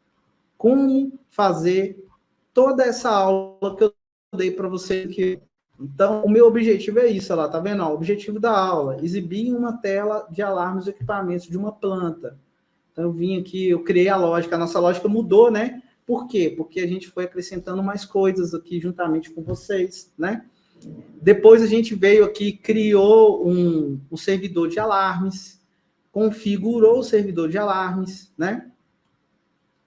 Como fazer toda essa aula que eu dei para vocês aqui. Então, o meu objetivo é isso, lá, tá vendo? O objetivo da aula, exibir uma tela de alarmes e equipamentos de uma planta. Então, eu vim aqui, eu criei a lógica, a nossa lógica mudou, né? Por quê? Porque a gente foi acrescentando mais coisas aqui juntamente com vocês, né? Depois a gente veio aqui, criou um servidor de alarmes, configurou o servidor de alarmes, né?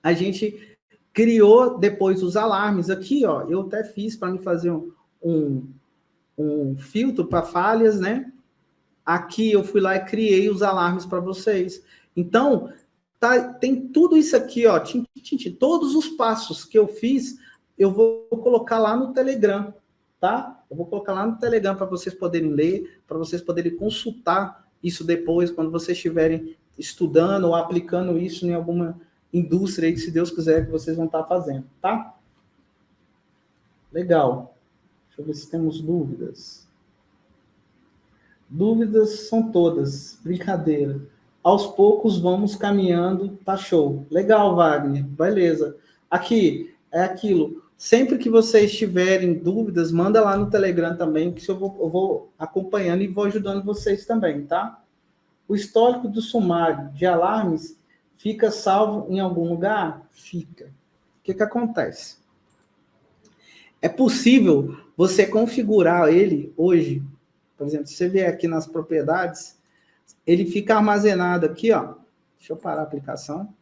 A gente criou depois os alarmes aqui, ó. Eu até fiz para me fazer um filtro para falhas, né? Aqui eu fui lá e criei os alarmes para vocês. Então, tem tudo isso aqui, ó. Todos os passos que eu fiz, eu vou colocar lá no Telegram, tá? Eu vou colocar lá no Telegram para vocês poderem ler, para vocês poderem consultar isso depois, quando vocês estiverem estudando ou aplicando isso em alguma indústria aí, se Deus quiser, que vocês vão estar fazendo, tá? Legal. Deixa eu ver se temos dúvidas. Dúvidas são todas. Brincadeira. Aos poucos vamos caminhando, tá show. Legal, Wagner. Beleza. Aqui, é aquilo. Sempre que vocês tiverem dúvidas, manda lá no Telegram também, que eu vou acompanhando e vou ajudando vocês também, tá? O histórico do sumário de alarmes fica salvo em algum lugar? Fica. O que acontece? É possível você configurar ele hoje, por exemplo, se você vier aqui nas propriedades, ele fica armazenado aqui, ó. Deixa eu parar a aplicação.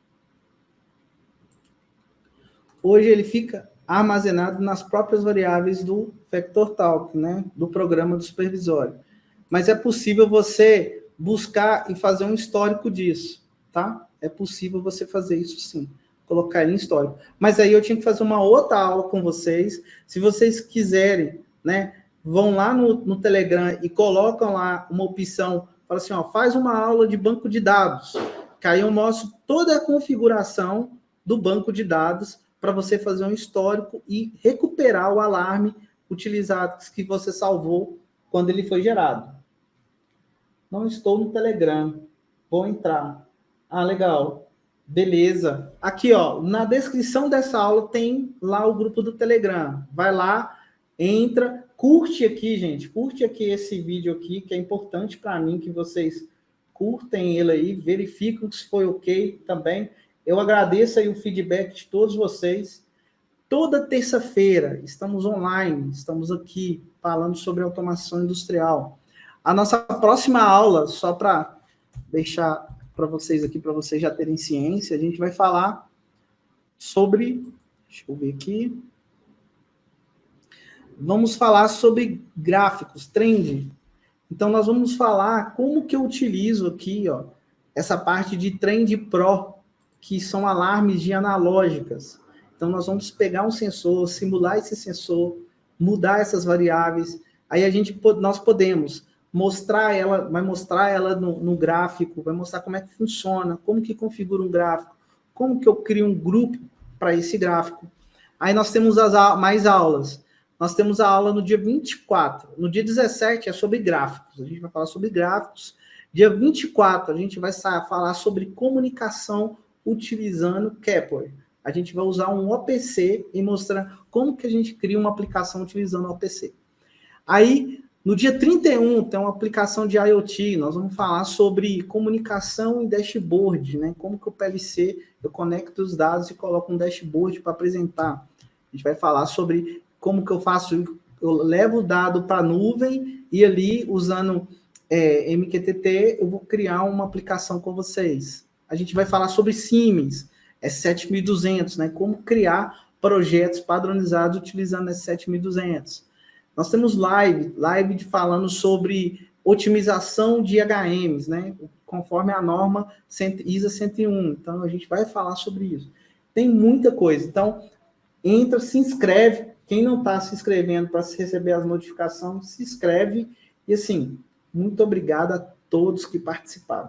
Hoje ele fica armazenado nas próprias variáveis do FactorTalk, né? Do programa do supervisório. Mas é possível você buscar e fazer um histórico disso, tá? É possível você fazer isso sim, colocar ele em histórico. Mas aí eu tinha que fazer uma outra aula com vocês. Se vocês quiserem, né? Vão lá no Telegram e colocam lá uma opção, fala assim, ó, faz uma aula de banco de dados, que aí eu mostro toda a configuração do banco de dados para você fazer um histórico e recuperar o alarme utilizado que você salvou quando ele foi gerado. Não estou no Telegram. Vou entrar. Ah, legal. Beleza. Aqui, ó, na descrição dessa aula tem lá o grupo do Telegram. Vai lá, entra, curte aqui, gente. Curte aqui esse vídeo aqui, que é importante para mim que vocês curtem ele aí, verifiquem se foi ok também. Eu agradeço aí o feedback de todos vocês. Toda terça-feira estamos online, estamos aqui falando sobre automação industrial. A nossa próxima aula, só para deixar para vocês aqui, para vocês já terem ciência, a gente vai falar sobre, deixa eu ver aqui, vamos falar sobre gráficos, trend. Então, nós vamos falar como que eu utilizo aqui, ó, essa parte de Trend Pro, que são alarmes de analógicas. Então, nós vamos pegar um sensor, simular esse sensor, mudar essas variáveis. Aí nós podemos mostrar ela, vai mostrar ela no gráfico, vai mostrar como é que funciona, como que configura um gráfico, como que eu crio um grupo para esse gráfico. Aí nós temos mais aulas. Nós temos a aula no dia 24. No dia 17 é sobre gráficos. A gente vai falar sobre gráficos. Dia 24 a gente vai falar sobre comunicação utilizando Kepler. A gente vai usar um OPC e mostrar como que a gente cria uma aplicação utilizando o OPC. Aí, no dia 31, tem uma aplicação de IoT. Nós vamos falar sobre comunicação em dashboard, né? Como que o PLC, eu conecto os dados e coloco um dashboard para apresentar. A gente vai falar sobre como que eu faço, eu levo o dado para a nuvem e ali, usando MQTT, eu vou criar uma aplicação com vocês. A gente vai falar sobre Siemens, 7200, né? Como criar projetos padronizados utilizando esse 7200. Nós temos live falando sobre otimização de HMs, né? Conforme a norma ISA 101. Então, a gente vai falar sobre isso. Tem muita coisa. Então, entra, se inscreve. Quem não está se inscrevendo para receber as notificações, se inscreve. E, assim, muito obrigado a todos que participaram.